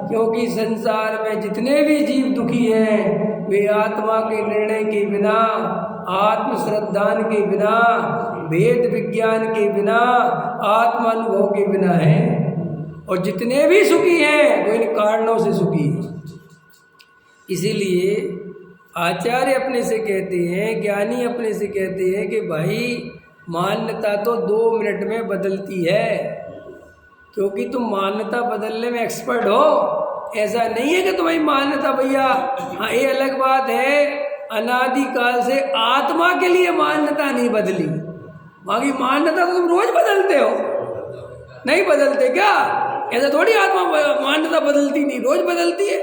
क्योंकि संसार में जितने भी जीव दुखी हैं वे आत्मा के निर्णय के बिना, आत्म श्रद्धान के बिना, वेद विज्ञान के बिना, आत्मानुभव के बिना हैं। और जितने भी सुखी हैं वो इन कारणों से सुखी हैं। इसीलिए आचार्य अपने से कहते हैं, ज्ञानी अपने से कहते हैं कि भाई मान्यता तो 2 मिनट में बदलती है, क्योंकि तुम मान्यता बदलने में एक्सपर्ट हो। ऐसा नहीं है कि तुम्हारी मान्यता भैया, हाँ ये अलग बात है, अनादिकाल से आत्मा के लिए मान्यता नहीं बदली, बाकी मान्यता तो तुम रोज बदलते हो, नहीं बदलते क्या? ऐसा थोड़ी आत्मा मान्यता बदलती नहीं, रोज बदलती है।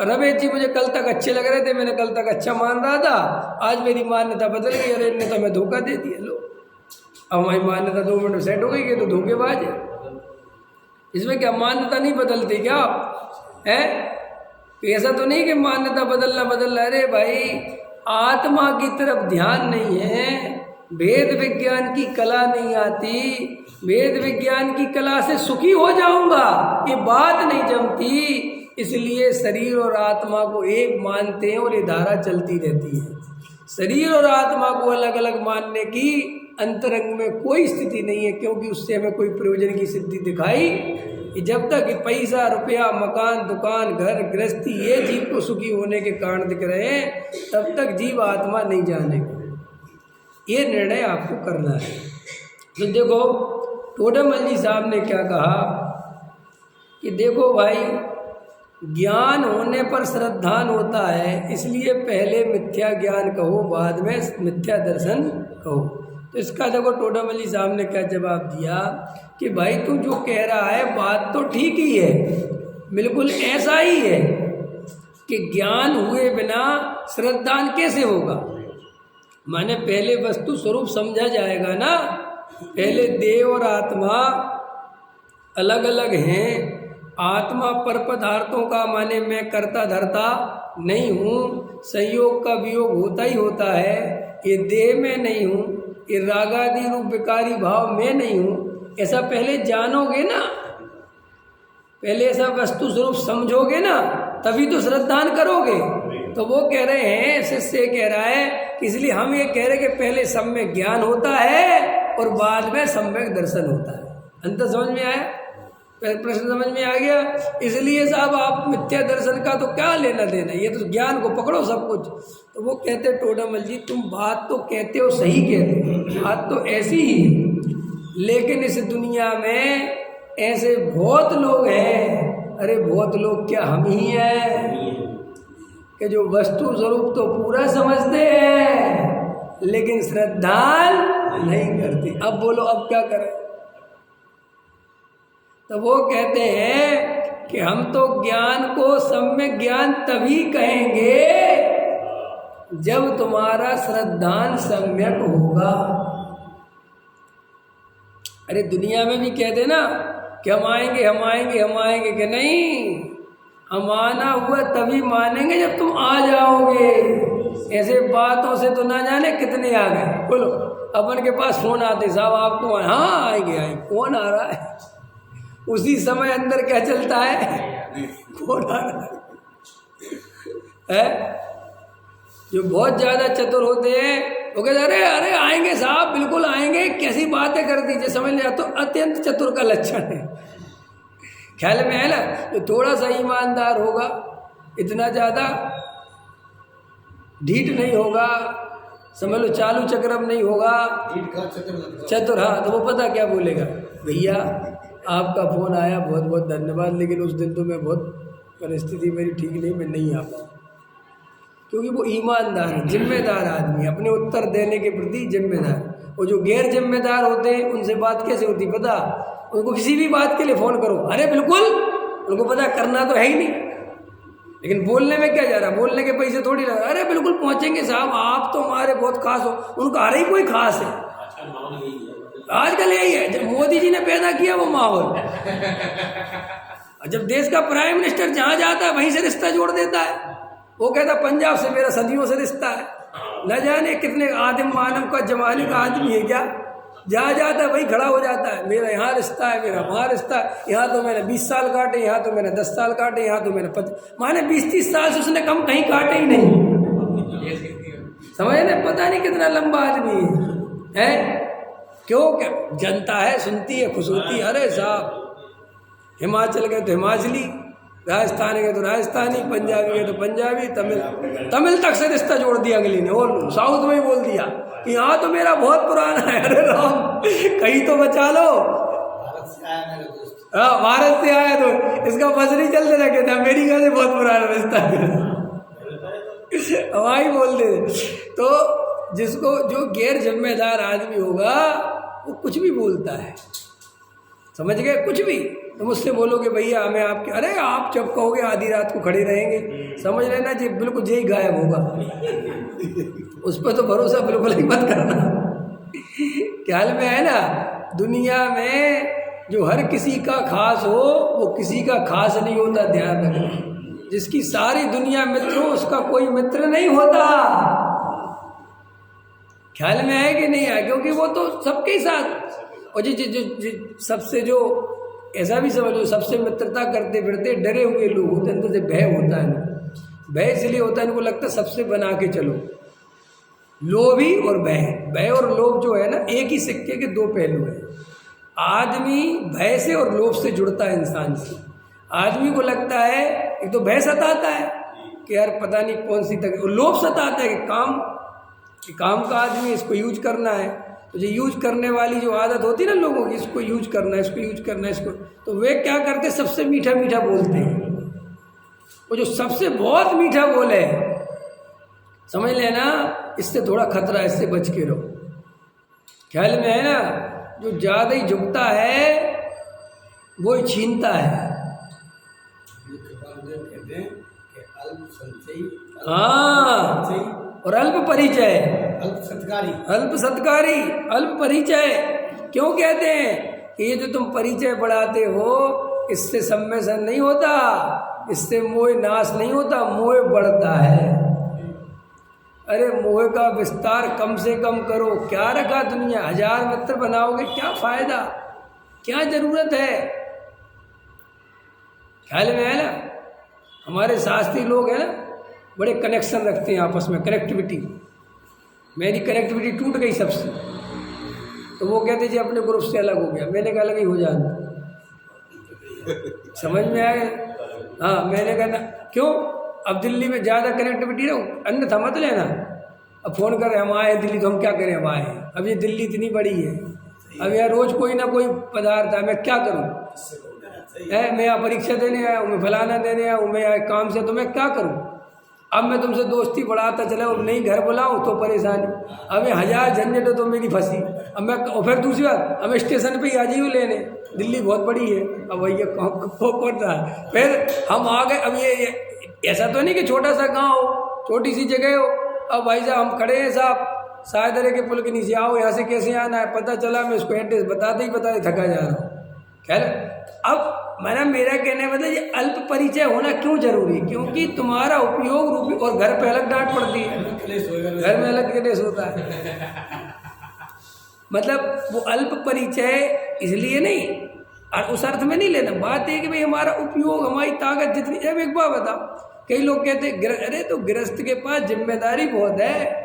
रमेश जी मुझे कल तक अच्छे लग रहे थे, मैंने कल तक अच्छा मान रहा था, आज मेरी मान्यता बदल गई, अरे इनने तो हमें धोखा दे दिया। लो अब हमारी मान्यता 2 मिनट में सेट हो गई कि तो धोखेबाज है। इसमें क्या मान्यता नहीं बदलती क्या है? ऐसा तो नहीं कि मान्यता बदलना। अरे भाई आत्मा की तरफ ध्यान नहीं है, वेद विज्ञान की कला नहीं आती, वेद विज्ञान की कला से सुखी हो जाऊंगा ये बात नहीं जमती। इसलिए शरीर और आत्मा को एक मानते हैं और ये धारा चलती रहती है। शरीर और आत्मा को अलग अलग मानने की अंतरंग में कोई स्थिति नहीं है, क्योंकि उससे हमें कोई प्रयोजन की सिद्धि दिखाई। जब तक पैसा रुपया मकान दुकान घर गृहस्थी ये जीव को सुखी होने के कारण दिख रहे हैं, तब तक जीव आत्मा नहीं जानेगा। ये निर्णय आपको करना है। तो देखो टोडरमल जी साहब ने क्या कहा कि देखो भाई ज्ञान होने पर श्रद्धान होता है, इसलिए पहले मिथ्या ज्ञान कहो बाद में मिथ्या दर्शन कहो। तो इसका देखो टोडरमल जी साहब ने क्या जवाब दिया कि भाई तू जो कह रहा है बात तो ठीक ही है, बिल्कुल ऐसा ही है कि ज्ञान हुए बिना श्रद्धान कैसे होगा। माने पहले वस्तु स्वरूप समझा जाएगा ना, पहले देह और आत्मा अलग अलग हैं। आत्मा पर पदार्थों का माने मैं करता धरता नहीं हूँ, संयोग का वियोग होता ही होता है, ये देह में नहीं हूँ, ये रागादि रूप विकारी भाव में नहीं हूँ, ऐसा पहले जानोगे ना, पहले ऐसा वस्तु स्वरूप समझोगे ना, तभी तो श्रद्धान करोगे। तो वो कह रहे हैं, शिष्य कह रहा है कि इसलिए हम ये कह रहे हैं कि पहले सम्यक ज्ञान होता है और बाद में सम्यक दर्शन होता है। अंतर समझ में आया? प्रश्न समझ में आ गया? इसलिए साहब आप मिथ्या दर्शन का तो क्या लेना देना, ये तो ज्ञान को पकड़ो सब कुछ। तो वो कहते टोडरमल जी तुम बात तो कहते हो, सही कहते हो, बात तो ऐसी ही है, लेकिन इस दुनिया में ऐसे बहुत लोग हैं, अरे बहुत लोग क्या हम ही हैं, कि जो वस्तु स्वरूप तो पूरा समझते हैं लेकिन श्रद्धान नहीं करते। अब बोलो अब क्या करें? तो वो कहते हैं कि हम तो ज्ञान को सम्यक ज्ञान तभी कहेंगे जब तुम्हारा श्रद्धान सम्यक होगा। अरे दुनिया में भी कहते ना कि हम आएंगे कि नहीं, हम आना हुआ तभी मानेंगे जब तुम आ जाओगे। ऐसे बातों से तो ना जाने कितने आ गए। बोलो अपन के पास फोन आते साहब आपको, हाँ आएंगे, कौन आ रहा है, उसी समय अंदर क्या चलता है, कौन आ रहा है? जो बहुत ज़्यादा चतुर होते हैं वो कहते अरे अरे आएंगे साहब, बिल्कुल आएंगे, कैसी बातें कर दीजिए, समझ लिया तो अत्यंत चतुर का लक्षण है। ख्याल में है ना। जो थोड़ा सा ईमानदार होगा, इतना ज़्यादा ढीठ नहीं होगा, समझ लो चालू चक्रम नहीं होगा, चतुर, हाँ, तो वो पता क्या बोलेगा, भैया आपका फ़ोन आया, बहुत बहुत धन्यवाद, लेकिन उस दिन तो मैं बहुत परिस्थिति मेरी ठीक नहीं, मैं नहीं आ पाऊँ। क्योंकि वो ईमानदार है, जिम्मेदार आदमी, अपने उत्तर देने के प्रति जिम्मेदार। और जो गैर जिम्मेदार होते हैं उनसे बात कैसे होती पता, उनको किसी भी बात के लिए फ़ोन करो, अरे बिल्कुल, उनको पता करना तो है ही नहीं, लेकिन बोलने में क्या जा रहा है, बोलने के पैसे थोड़ी लगा, अरे बिल्कुल पहुँचेंगे साहब, आप तो हमारे बहुत खास हो, उनका हर ही कोई खास है। आजकल यही है, जब मोदी जी ने पैदा किया वो माहौल, जब देश का प्राइम मिनिस्टर जहाँ जाता है वहीं से रिश्ता जोड़ देता है। वो कहता पंजाब से मेरा सदियों से रिश्ता है, न जाने कितने आदिम मानव का जमाने का आदमी है क्या, जहाँ जाता है वहीं खड़ा हो जाता है, मेरा यहाँ रिश्ता है, मेरा वहाँ रिश्ता है, यहाँ तो मैंने 20 साल काटे, यहाँ तो मैंने 10 साल काटे, यहाँ तो मैंने माने 20-30 साल से उसने कम कहीं काटे ही नहीं, समझ ना, पता नहीं कितना लंबा आदमी है। क्यों, क्या जनता है, सुनती है, खुश होती है, अरे साहब हिमाचल गए तो हिमाचली, राजस्थान गए तो राजस्थानी, पंजाबी गए तो पंजाबी, तमिल तक से रिश्ता जोड़ दिया अगली ने, और साउथ में ही बोल दिया कि यहाँ तो मेरा बहुत पुराना है। अरे राम, कहीं तो बचा लो, हाँ भारत से आया तो इसका बस नहीं चलते रखे थे, अमेरिका से बहुत पुराना रिश्ता है, वही बोल दे। तो जिसको, जो गैर जिम्मेदार आदमी होगा वो कुछ भी बोलता है, समझ गए, कुछ भी। तो मुझसे बोलोगे भैया हमें आपके, अरे आप जब कहोगे आधी रात को खड़े रहेंगे, समझ लेना जी बिल्कुल यही गायब होगा, उस पर तो भरोसा बिल्कुल ही मत करना। ख्याल में है ना, दुनिया में जो हर किसी का खास हो वो किसी का खास नहीं होता, ध्यान रखना। जिसकी सारी दुनिया मित्र हो उसका कोई मित्र नहीं होता। ख्याल में है कि नहीं है, क्योंकि वो तो सबके साथ, और जी सबसे, जो ऐसा भी समझो, सबसे मित्रता करते फिरते डरे हुए लोग होते हैं, अंदर से भय होता है। भय इसलिए होता है, इनको लगता है सबसे बना के चलो, लोभी और भय और लोभ जो है ना, एक ही सिक्के के दो पहलू हैं। आदमी भय से और लोभ से जुड़ता है इंसान से। आदमी को लगता है, एक तो भय सताता है कि यार पता नहीं कौन सी तक, और लोभ सताता है कि काम का आदमी, इसको यूज करना है। तो जो यूज करने वाली जो आदत होती है ना लोगों की, इसको यूज करना है, इसको यूज करना है, इसको, तो वे क्या करते, सबसे मीठा मीठा बोलते हैं। वो जो सबसे बहुत मीठा बोले, समझ लेना इससे थोड़ा खतरा है, इससे बच के रहो। ख्याल में है ना, जो ज़्यादा ही झुकता है वो ही छीनता है। हाँ, और अल्प परिचय, अल्प सत्कारी, अल्प परिचय। क्यों कहते हैं कि ये जो तुम परिचय बढ़ाते हो, इससे सम्मेलन नहीं होता, इससे मोह नाश नहीं होता, मोह बढ़ता है। अरे मोह का विस्तार कम से कम करो। क्या रखा दुनिया, 1000 मित्र बनाओगे, क्या फायदा, क्या जरूरत है। ख्याल में है ना, हमारे शास्त्री लोग हैं ना, बड़े कनेक्शन रखते हैं आपस में, कनेक्टिविटी। मेरी कनेक्टिविटी टूट गई सबसे, तो वो कहते जी अपने ग्रुप से अलग हो गया। मैंने कहा अलग ही हो जाना, समझ में आया। हाँ, मैंने कहा ना, क्यों, अब दिल्ली में ज़्यादा कनेक्टिविटी रहो, अन्यथा मत लेना। अब फ़ोन कर रहे हम आए दिल्ली, तो हम क्या करें, हम आए। अब ये दिल्ली इतनी बड़ी है, अब यार रोज़ कोई ना कोई पदार्थ है, मैं क्या करूँ, मैं यहाँ परीक्षा देने आया हूँ, मैं फलाना देने आया हूँ, मैं यहाँ काम से, तो मैं क्या करूँ। अब मैं तुमसे दोस्ती बढ़ाता चला, अब नहीं घर बुलाऊँ तो परेशानी, अब ये 1000 झंझट तो मेरी फंसी। अब मैं, और फिर दूसरी बात, अब स्टेशन पे ही आ जाइए लेने, दिल्ली बहुत बड़ी है, अब भैया कौन रहा है। फिर हम आ गए, अब ये ऐसा तो नहीं कि छोटा सा गाँव हो, छोटी सी जगह हो। अब भाई साहब हम खड़े हैं साहब, सायदरे के पुल के नीचे, आओ यहाँ से कैसे आना है, पता चला मैं उसको एड्रेस बताते ही थका जा रहा हूँ। खैर, अब मैंने, मेरा कहने मतलब ये अल्प परिचय होना क्यों जरूरी, क्योंकि तुम्हारा उपयोग रूपी, और घर पे अलग डांट पड़ती है, घर में अलग क्लेश होता है। मतलब वो अल्प परिचय इसलिए नहीं, और उस अर्थ में नहीं लेना। बात है कि भाई हमारा उपयोग, हमारी ताकत जितनी, अब एक बात बताओ, कई लोग कहते अरे तो गृहस्थ के पास जिम्मेदारी बहुत है,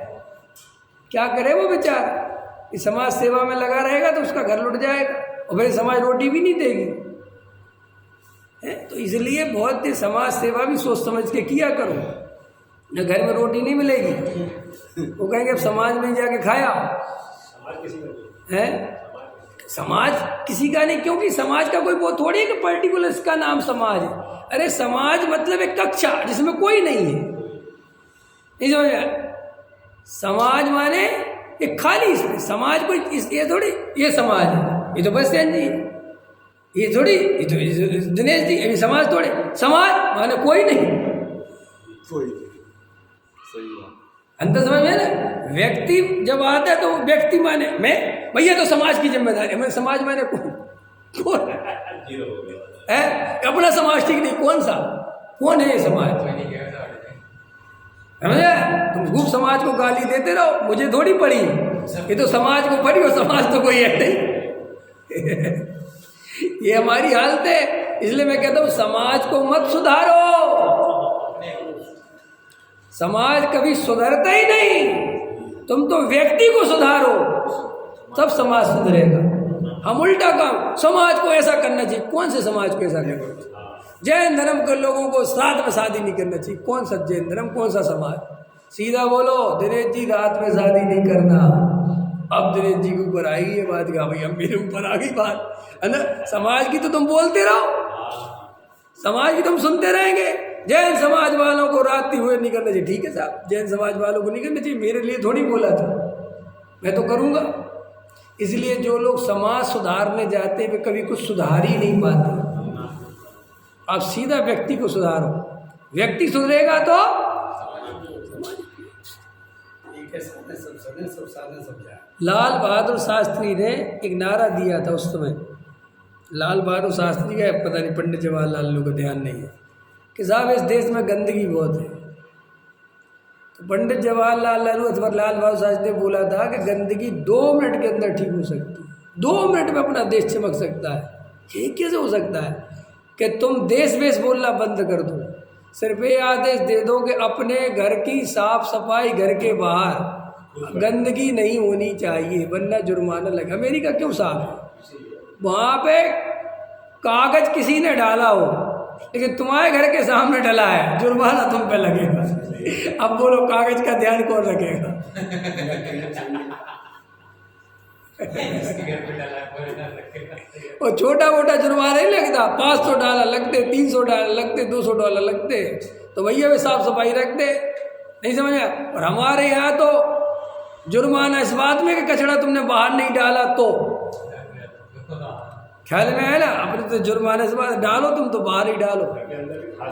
क्या करे वो बेचारा, इस समाज सेवा में लगा रहेगा तो उसका घर लुट जाएगा और फिर समाज रोटी भी नहीं देगी है। तो इसलिए बहुत ही समाज सेवा भी सोच समझ के किया करो, न घर में रोटी नहीं मिलेगी, वो कहेंगे अब समाज में जाके खाया है। समाज किसी का नहीं, क्योंकि समाज का कोई वो थोड़ी है कि पर्टिकुलर इसका नाम समाज है। अरे समाज मतलब एक कक्षा जिसमें कोई नहीं है, नहीं समझ में? समाज माने एक खाली, इसमें समाज कोई ये थोड़ी ये समाज है, ये तो बस जी, ये थोड़ी ये तो दिनेश जी, अभी समाज थोड़े, समाज माने कोई नहीं, अंतर समझ में ना। व्यक्ति जब आता है तो व्यक्ति माने मैं, भैया तो समाज की जिम्मेदारी है, मैं समाज माने कौन है, अपना समाज ठीक नहीं, कौन सा कौन है ये समाज, समझे? तुम खूब समाज को गाली देते रहो, मुझे थोड़ी पड़ी, ये तो समाज को पड़ी और समाज तो कोई है नहीं। ये हमारी हालत है, इसलिए मैं कहता हूँ समाज को मत सुधारो, समाज कभी सुधरता ही नहीं, तुम तो व्यक्ति को सुधारो तब समाज सुधरेगा। हम उल्टा काम, समाज को ऐसा करना चाहिए, कौन से समाज को ऐसा करना चाहिए? जैन धर्म के लोगों को रात में शादी नहीं करना चाहिए, कौन सा जैन धर्म, कौन सा समाज? सीधा बोलो दिनेश जी, रात में शादी नहीं करना। अब दिनेश जी के ऊपर आई ये बात, क्या भाई अब मेरे ऊपर आ गई बात है ना। समाज की तो तुम बोलते रहो, समाज की तुम सुनते रहेंगे। जैन समाज वालों को रात हुए नहीं करना चाहिए, ठीक है साहब, जैन समाज वालों को नहीं करना चाहिए, मेरे लिए थोड़ी बोला था, मैं तो करूँगा। इसलिए जो लोग समाज सुधारने जाते हैं वे कभी कुछ सुधार ही नहीं पाते। आप सीधा व्यक्ति को सुधारो, व्यक्ति सुधरेगा तो लाल बहादुर शास्त्री ने एक नारा दिया था उस समय, लाल बहादुर शास्त्री का पता नहीं, पंडित जवाहरलाल नेहरू का ध्यान नहीं है, कि साहब इस देश में गंदगी बहुत है। तो पंडित जवाहरलाल नेहरू अथवा लाल बहादुर शास्त्री ने बोला था कि गंदगी 2 मिनट के अंदर ठीक हो सकती है, 2 मिनट में अपना देश चमक सकता है। ये कैसे हो सकता है कि तुम देश वेश बोलना बंद कर दो, सिर्फ ये आदेश दे दो कि अपने घर की साफ सफाई, घर के बाहर गंदगी नहीं होनी चाहिए वरना जुर्माना लगे। अमेरिका क्यों साफ है? वहाँ पे कागज किसी ने डाला हो लेकिन तुम्हारे घर के सामने डला है, जुर्माना तुम पे लगेगा। अब बोलो कागज का ध्यान कौन रखेगा? और छोटा मोटा जुर्माना नहीं लगता, 500 डॉलर लगते, 300 डॉलर लगते, 200 डॉलर लगते, तो भैया वे साफ सफाई रखते, नहीं समझा? और हमारे यहाँ तो जुर्माना इस बात में कि कचरा तुमने बाहर नहीं डाला तो, ख्याल में है ना? अपने तो जुर्माना इस बात डालो, तुम तो बाहर ही डालो।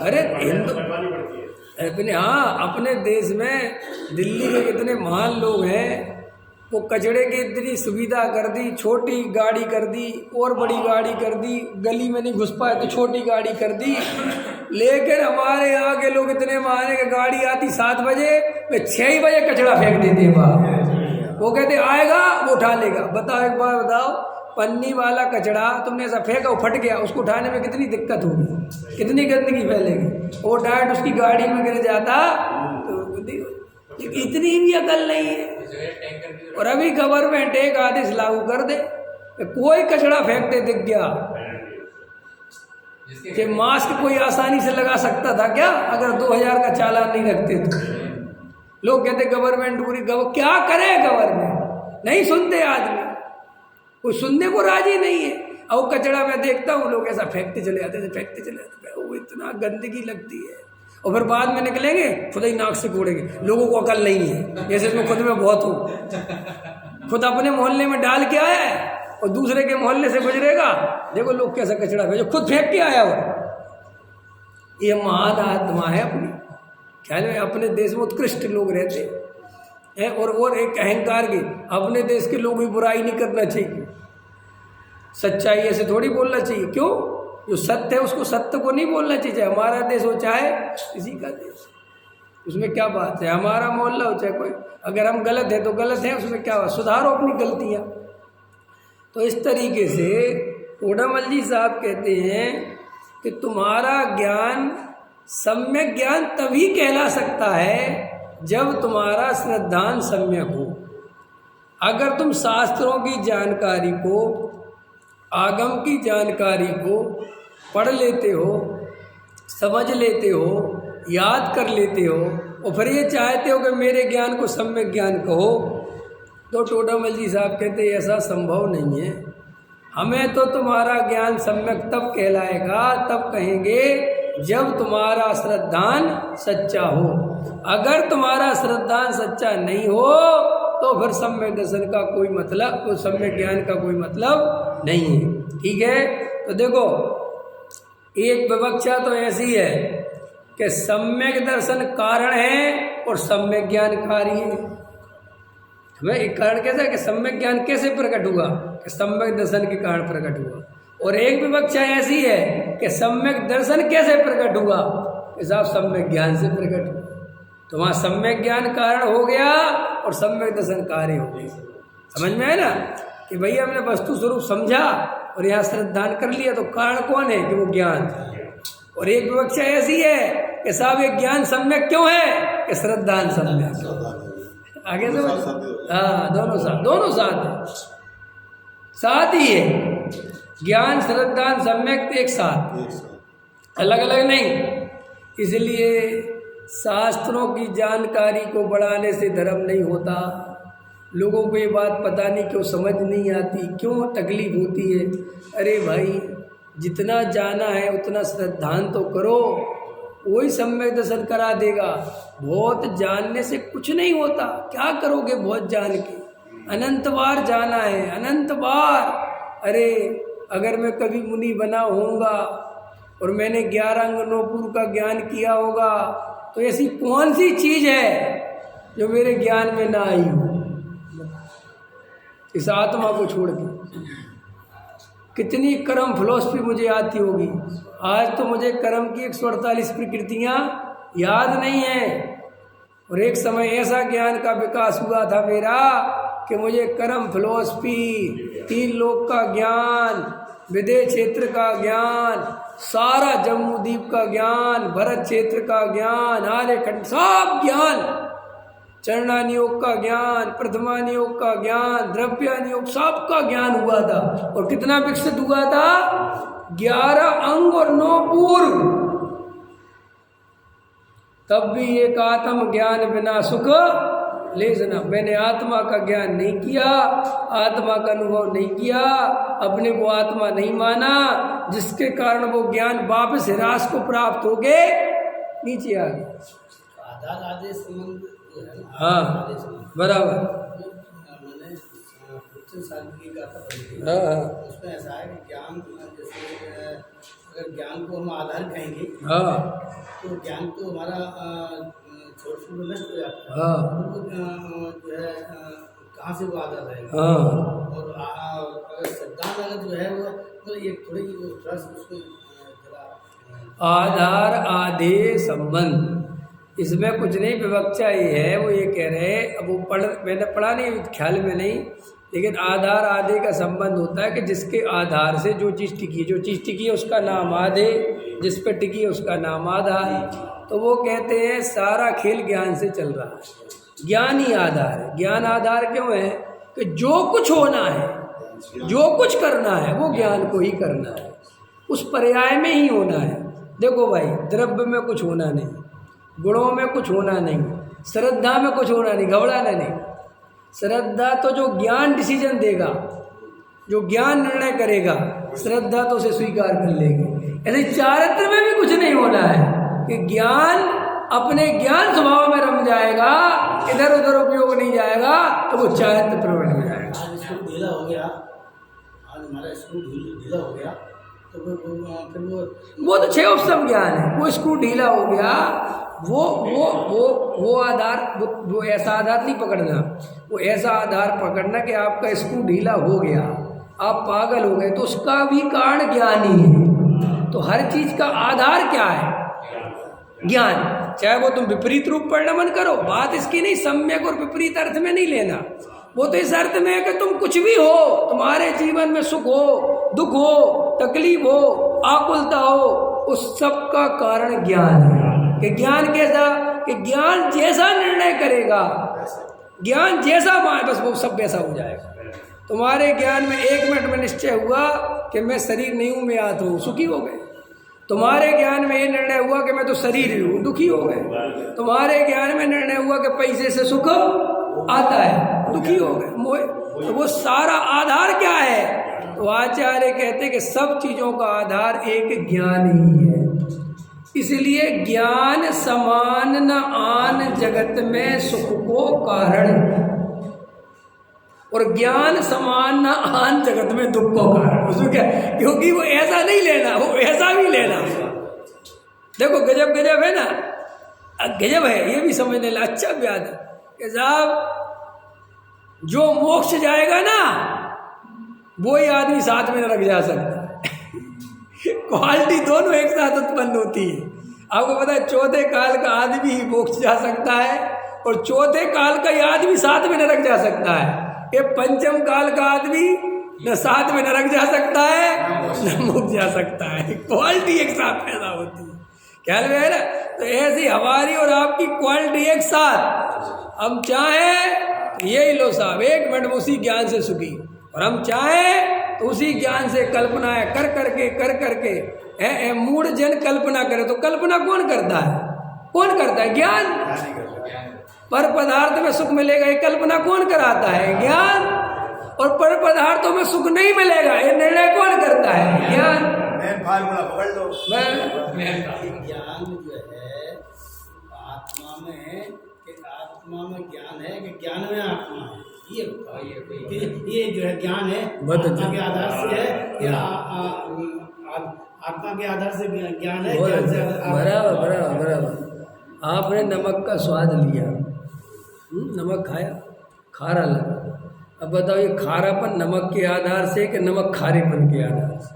अरे हिंदू अपने, हाँ अपने देश में दिल्ली के कितने महान लोग हैं, वो कचड़े की इतनी सुविधा कर दी, छोटी गाड़ी कर दी और बड़ी गाड़ी कर दी, गली में नहीं घुस पाए तो छोटी गाड़ी कर दी। लेकिन हमारे यहाँ के लोग इतने माने कि गाड़ी आती 7 बजे, वे 6 ही बजे कचड़ा फेंक देते बाहर। वो कहते आएगा वो उठा लेगा। बताओ एक बार बताओ, पन्नी वाला कचड़ा तुमने ऐसा फेंका, वो फट गया, उसको उठाने में कितनी दिक्कत होगी, कितनी गंदगी फैलेगी। वो डायरेक्ट उसकी गाड़ी में गिर जाता तो इतनी भी अकल नहीं है। और अभी गवर्नमेंट एक आदेश लागू कर दे, कोई कचड़ा फेंकते दिख गया कि मास्क कोई आसानी से लगा सकता था क्या अगर 2000 का चालान नहीं रखते तो? लोग कहते गवर्नमेंट पूरी क्या करे गवर्नमेंट, नहीं सुनते आदमी, कोई सुनने को राजी नहीं है। और कचड़ा मैं देखता हूँ लोग ऐसा फेंकते चले जाते, फेंकते चले जाते, वो इतना गंदगी लगती है। और फिर बाद में निकलेंगे खुद ही नाक से कूड़ेंगे। लोगों को अकल नहीं है, जैसे मैं खुद में बहुत हूँ, खुद अपने मोहल्ले में डाल के आया है और दूसरे के मोहल्ले से गुजरेगा, देखो लोग कैसा कचड़ा भेजो, खुद फेंक के आया हो। ये महान आत्मा है अपनी, ख्याल में अपने देश में उत्कृष्ट लोग रहते हैं। और एक अहंकार की, अपने देश के लोगों की बुराई नहीं करना चाहिए, सच्चाई ऐसे थोड़ी बोलना चाहिए। क्यों? जो सत्य है उसको सत्य को नहीं बोलना चाहिए, चाहे हमारा देश हो चाहे किसी का देश, उसमें क्या बात है? हमारा मोहल्ला हो चाहे कोई, अगर हम गलत है तो गलत है, उसमें क्या बात? सुधारो अपनी गलतियाँ। तो इस तरीके से टोडामल जी साहब कहते हैं कि तुम्हारा ज्ञान सम्यक ज्ञान तभी कहला सकता है जब तुम्हारा श्रद्धान सम्यक हो। अगर तुम शास्त्रों की जानकारी को, आगम की जानकारी को पढ़ लेते हो, समझ लेते हो, याद कर लेते हो और फिर ये चाहते हो कि मेरे ज्ञान को सम्यक ज्ञान कहो, तो टोडामल जी साहब कहते ऐसा संभव नहीं है। हमें तो तुम्हारा ज्ञान सम्यक तब कहलाएगा, तब कहेंगे जब तुम्हारा श्रद्धान सच्चा हो। अगर तुम्हारा श्रद्धान सच्चा नहीं हो तो फिर सम्यक दर्शन का कोई मतलब, तो सम्यक ज्ञान का कोई मतलब नहीं है। ठीक है, तो देखो एक विवक्षा तो ऐसी है कि सम्यक दर्शन कारण है और सम्यक ज्ञान कार्य है। हमें एक कारण कैसा है कि सम्यक ज्ञान कैसे प्रकट हुआ, कि सम्यक दर्शन के कारण प्रकट हुआ। और एक विवक्षा ऐसी है कि सम्यक दर्शन कैसे प्रकट हुआ, कि साहब सम्यक ज्ञान से प्रकट हुआ। तो वहाँ सम्यक ज्ञान कारण हो गया और सम्यक दर्शन कार्य हो गया। समझ में आया ना कि भैया हमने वस्तु स्वरूप समझा और यहाँ श्रद्धान कर लिया, तो कारण कौन है कि वो ज्ञान। और एक विवक्षा ऐसी है कि साहब ये ज्ञान सम्यक क्यों है, कि श्रद्धान सम्यक। आगे तो हाँ, दोनों साथ ही है। ज्ञान श्रद्धान सम्यक एक साथ, अलग अलग नहीं। इसलिए शास्त्रों की जानकारी को बढ़ाने से धर्म नहीं होता। लोगों को ये बात पता नहीं क्यों समझ नहीं आती, क्यों तकलीफ होती है। अरे भाई, जितना जाना है उतना श्रद्धान तो करो, वही सम्यक दर्शन करा देगा। बहुत जानने से कुछ नहीं होता। क्या करोगे बहुत जान के? अनंत बार जाना है, अनंत बार। अरे अगर मैं कभी मुनि बना होऊंगा और मैंने 11 अंग नौपुर का ज्ञान किया होगा, तो ऐसी कौन सी चीज़ है जो मेरे ज्ञान में ना आई हो, इस आत्मा को छोड़ के? कितनी कर्म फिलॉसफी मुझे आती होगी। आज तो मुझे कर्म की 148 प्रकृतियाँ याद नहीं है। और एक समय ऐसा ज्ञान का विकास हुआ था मेरा कि मुझे कर्म फिलॉसफी, 3 लोक का ज्ञान, विदेह क्षेत्र का ज्ञान, सारा जम्मू द्वीप का ज्ञान, भरत क्षेत्र का ज्ञान, आर्यखंड, सब ज्ञान, चरणानियोग का ज्ञान, प्रथमानियोग का ज्ञान, द्रव्यानियोग, सबका ज्ञान हुआ था। और कितना विकसित हुआ था? 11 अंग और 9 पूर्व। तब भी एक आत्म ज्ञान बिना सुख ले जना। मैंने आत्मा का ज्ञान नहीं किया, आत्मा का अनुभव नहीं किया, अपने को आत्मा नहीं माना, जिसके कारण वो ज्ञान वापस ह्रास को प्राप्त हो गए, नीचे आ गया। आधार आदेश संबंध, हाँ बराबर। मैंने कुछ साल की गाथा पढ़ी थी, उसमें ऐसा है कि ज्ञान, जैसे अगर ज्ञान को हम आधार कहेंगे, हाँ, तो ज्ञान तो हमारा छोड़ छोड़ नष्ट हो जाता है। हाँ, तो जो है कहाँ से वो आधार रहेगा? हाँ, और अगर सिद्धांत अगर जो है वो तो ये थोड़ी थोड़ा सा उसको आधार आधे संबंध, इसमें कुछ नहीं। विवक्षा ये है, वो ये कह रहे हैं, अब वो मैंने पढ़ा नहीं, ख्याल में नहीं, लेकिन आधार आधे का संबंध होता है कि जिसके आधार से जो चीज़ टिकी, जो चीज़ टिकी है उसका नाम आधे, जिस पे टिकी है उसका नाम आधार। तो वो कहते हैं सारा खेल ज्ञान से चल रहा है, ज्ञान ही आधार है। ज्ञान आधार क्यों है? कि जो कुछ होना है, जो कुछ करना है, वो ज्ञान को ही करना है, उस पर्याय में ही होना है। देखो भाई, द्रव्य में कुछ होना नहीं, गुणों में कुछ होना नहीं, श्रद्धा में कुछ होना नहीं, घबराना नहीं। श्रद्धा तो जो ज्ञान डिसीजन देगा, जो ज्ञान निर्णय करेगा, श्रद्धा तो उसे स्वीकार कर लेगी। ऐसे चारित्र में भी कुछ नहीं होना है कि ज्ञान अपने ज्ञान स्वभाव में रम जाएगा, इधर उधर उपयोग नहीं जाएगा, तो वो चारित्र प्रवृत्त हो जाएगा। आज स्कूल ढीला हो गया, आज हमारा स्कूल ढीला हो गया, तो फिर वो तो 6 उपसम ज्ञान है। वो स्क्रू ढीला हो गया, वो आधार, वो ऐसा आधार नहीं पकड़ना, वो ऐसा आधार पकड़ना कि आपका स्क्रू ढीला हो गया, आप पागल हो गए, तो उसका भी कारण ज्ञान ही है। तो हर चीज़ का आधार क्या है? ज्ञान। चाहे वो तुम विपरीत रूप पढ़ना मन करो, बात इसकी नहीं, सम्यक और विपरीत अर्थ में नहीं लेना। वो तो इस अर्थ में है कि तुम कुछ भी हो, तुम्हारे जीवन में सुख हो, दुख हो, तकलीफ हो, आकुलता हो, उस सब का कारण ज्ञान है। कि ज्ञान कैसा, कि ज्ञान जैसा निर्णय करेगा, ज्ञान जैसा मान, बस वो सब वैसा हो जाएगा। तुम्हारे ज्ञान में 1 मिनट में निश्चय हुआ कि मैं शरीर नहीं हूँ, मैं आत्मा हूँ, सुखी हो गए। तुम्हारे ज्ञान में ये निर्णय हुआ कि मैं तो शरीर ही हूँ, दुखी हो गए। तुम्हारे ज्ञान में निर्णय हुआ कि पैसे से सुख आता है, दुखी हो गए। तो वो सारा आधार क्या है? तो आचार्य कहते कि सब चीज़ों का आधार एक ज्ञान ही है। इसलिए ज्ञान समान न आन जगत में सुख को कारण, और ज्ञान समान न आन जगत में दुख को कारण। उसमें क्या, क्योंकि वो ऐसा नहीं लेना, वो ऐसा भी लेना। देखो गजब गजब है ना, गजब है, ये भी समझने ला। अच्छा व्याद कि साहब जो मोक्ष जाएगा ना, वो ही आदमी साथ में नरक जा सकता है। क्वालिटी दोनों एक साथ उत्पन्न होती है। आपको पता है चौथे काल का आदमी ही मोक्ष जा सकता है, और चौथे काल का ही आदमी साथ में नरक जा सकता है। ये पंचम काल का आदमी न साथ में नरक जा सकता है न मोक्ष जा सकता है। क्वालिटी एक साथ पैदा होती है, ख्याल में है ना। तो ऐसी हमारी और आपकी क्वालिटी एक साथ। हम चाहें यही लो साहब 1 मिनट में उसी ज्ञान से सुखी, और हम चाहें तो उसी ज्ञान से कल्पनाएं कर करके मूढ़ जन कल्पना करे। तो कल्पना कौन करता है? कौन करता है? ज्ञान। पर पदार्थ में सुख मिलेगा, ये कल्पना कौन कराता है? ज्ञान। और पर पदार्थों में सुख नहीं मिलेगा, ये निर्णय कौन करता है? ज्ञान। फार्मूला पकड़ लो। ज्ञान जो है आत्मा में, आत्मा में ज्ञान है कि ज्ञान में आत्मा है, ये जो है ज्ञान है आत्मा के आधार से है, या आत्मा के आधार से ज्ञान है। बराबर। आपने नमक का स्वाद लिया, नमक खाया, खारा लगा। अब बताओ ये खारापन नमक के आधार से कि नमक खारेपन के आधार से?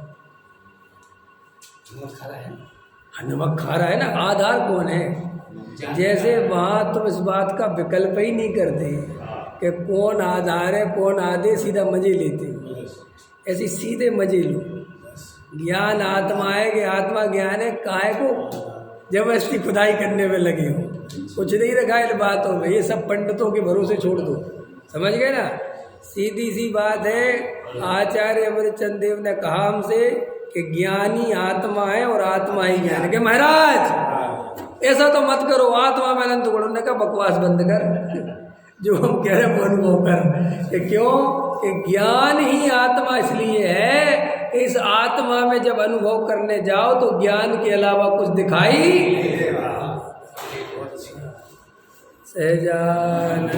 नमक खारा है। हाँ, नमक खारा है ना। आधार कौन है? जैसे वहाँ तुम इस बात का विकल्प ही नहीं करते कि कौन आधार है कौन आधे, सीधा मजे लेते, ऐसे सीधे मजे लो। ज्ञान आत्मा है कि आत्मा ज्ञान है, काहे को जबरदस्ती खुदाई करने में लगे हो? कुछ नहीं रखा है बातों में, ये सब पंडितों के भरोसे छोड़ दो। समझ गए ना? सीधी सी बात है। आचार्य अमरचंद देव ने कहा हमसे कि ज्ञानी आत्मा है और आत्मा ही ज्ञान है। कि महाराज ऐसा तो मत करो, आत्मा में अनंत गुण। ने कहा बकवास बंद कर, जो हम कह रहे हैं वो अनुभव कर। क्यों? कि ज्ञान ही आत्मा इसलिए है कि इस आत्मा में जब अनुभव करने जाओ तो ज्ञान के अलावा कुछ दिखाई। सहजानंद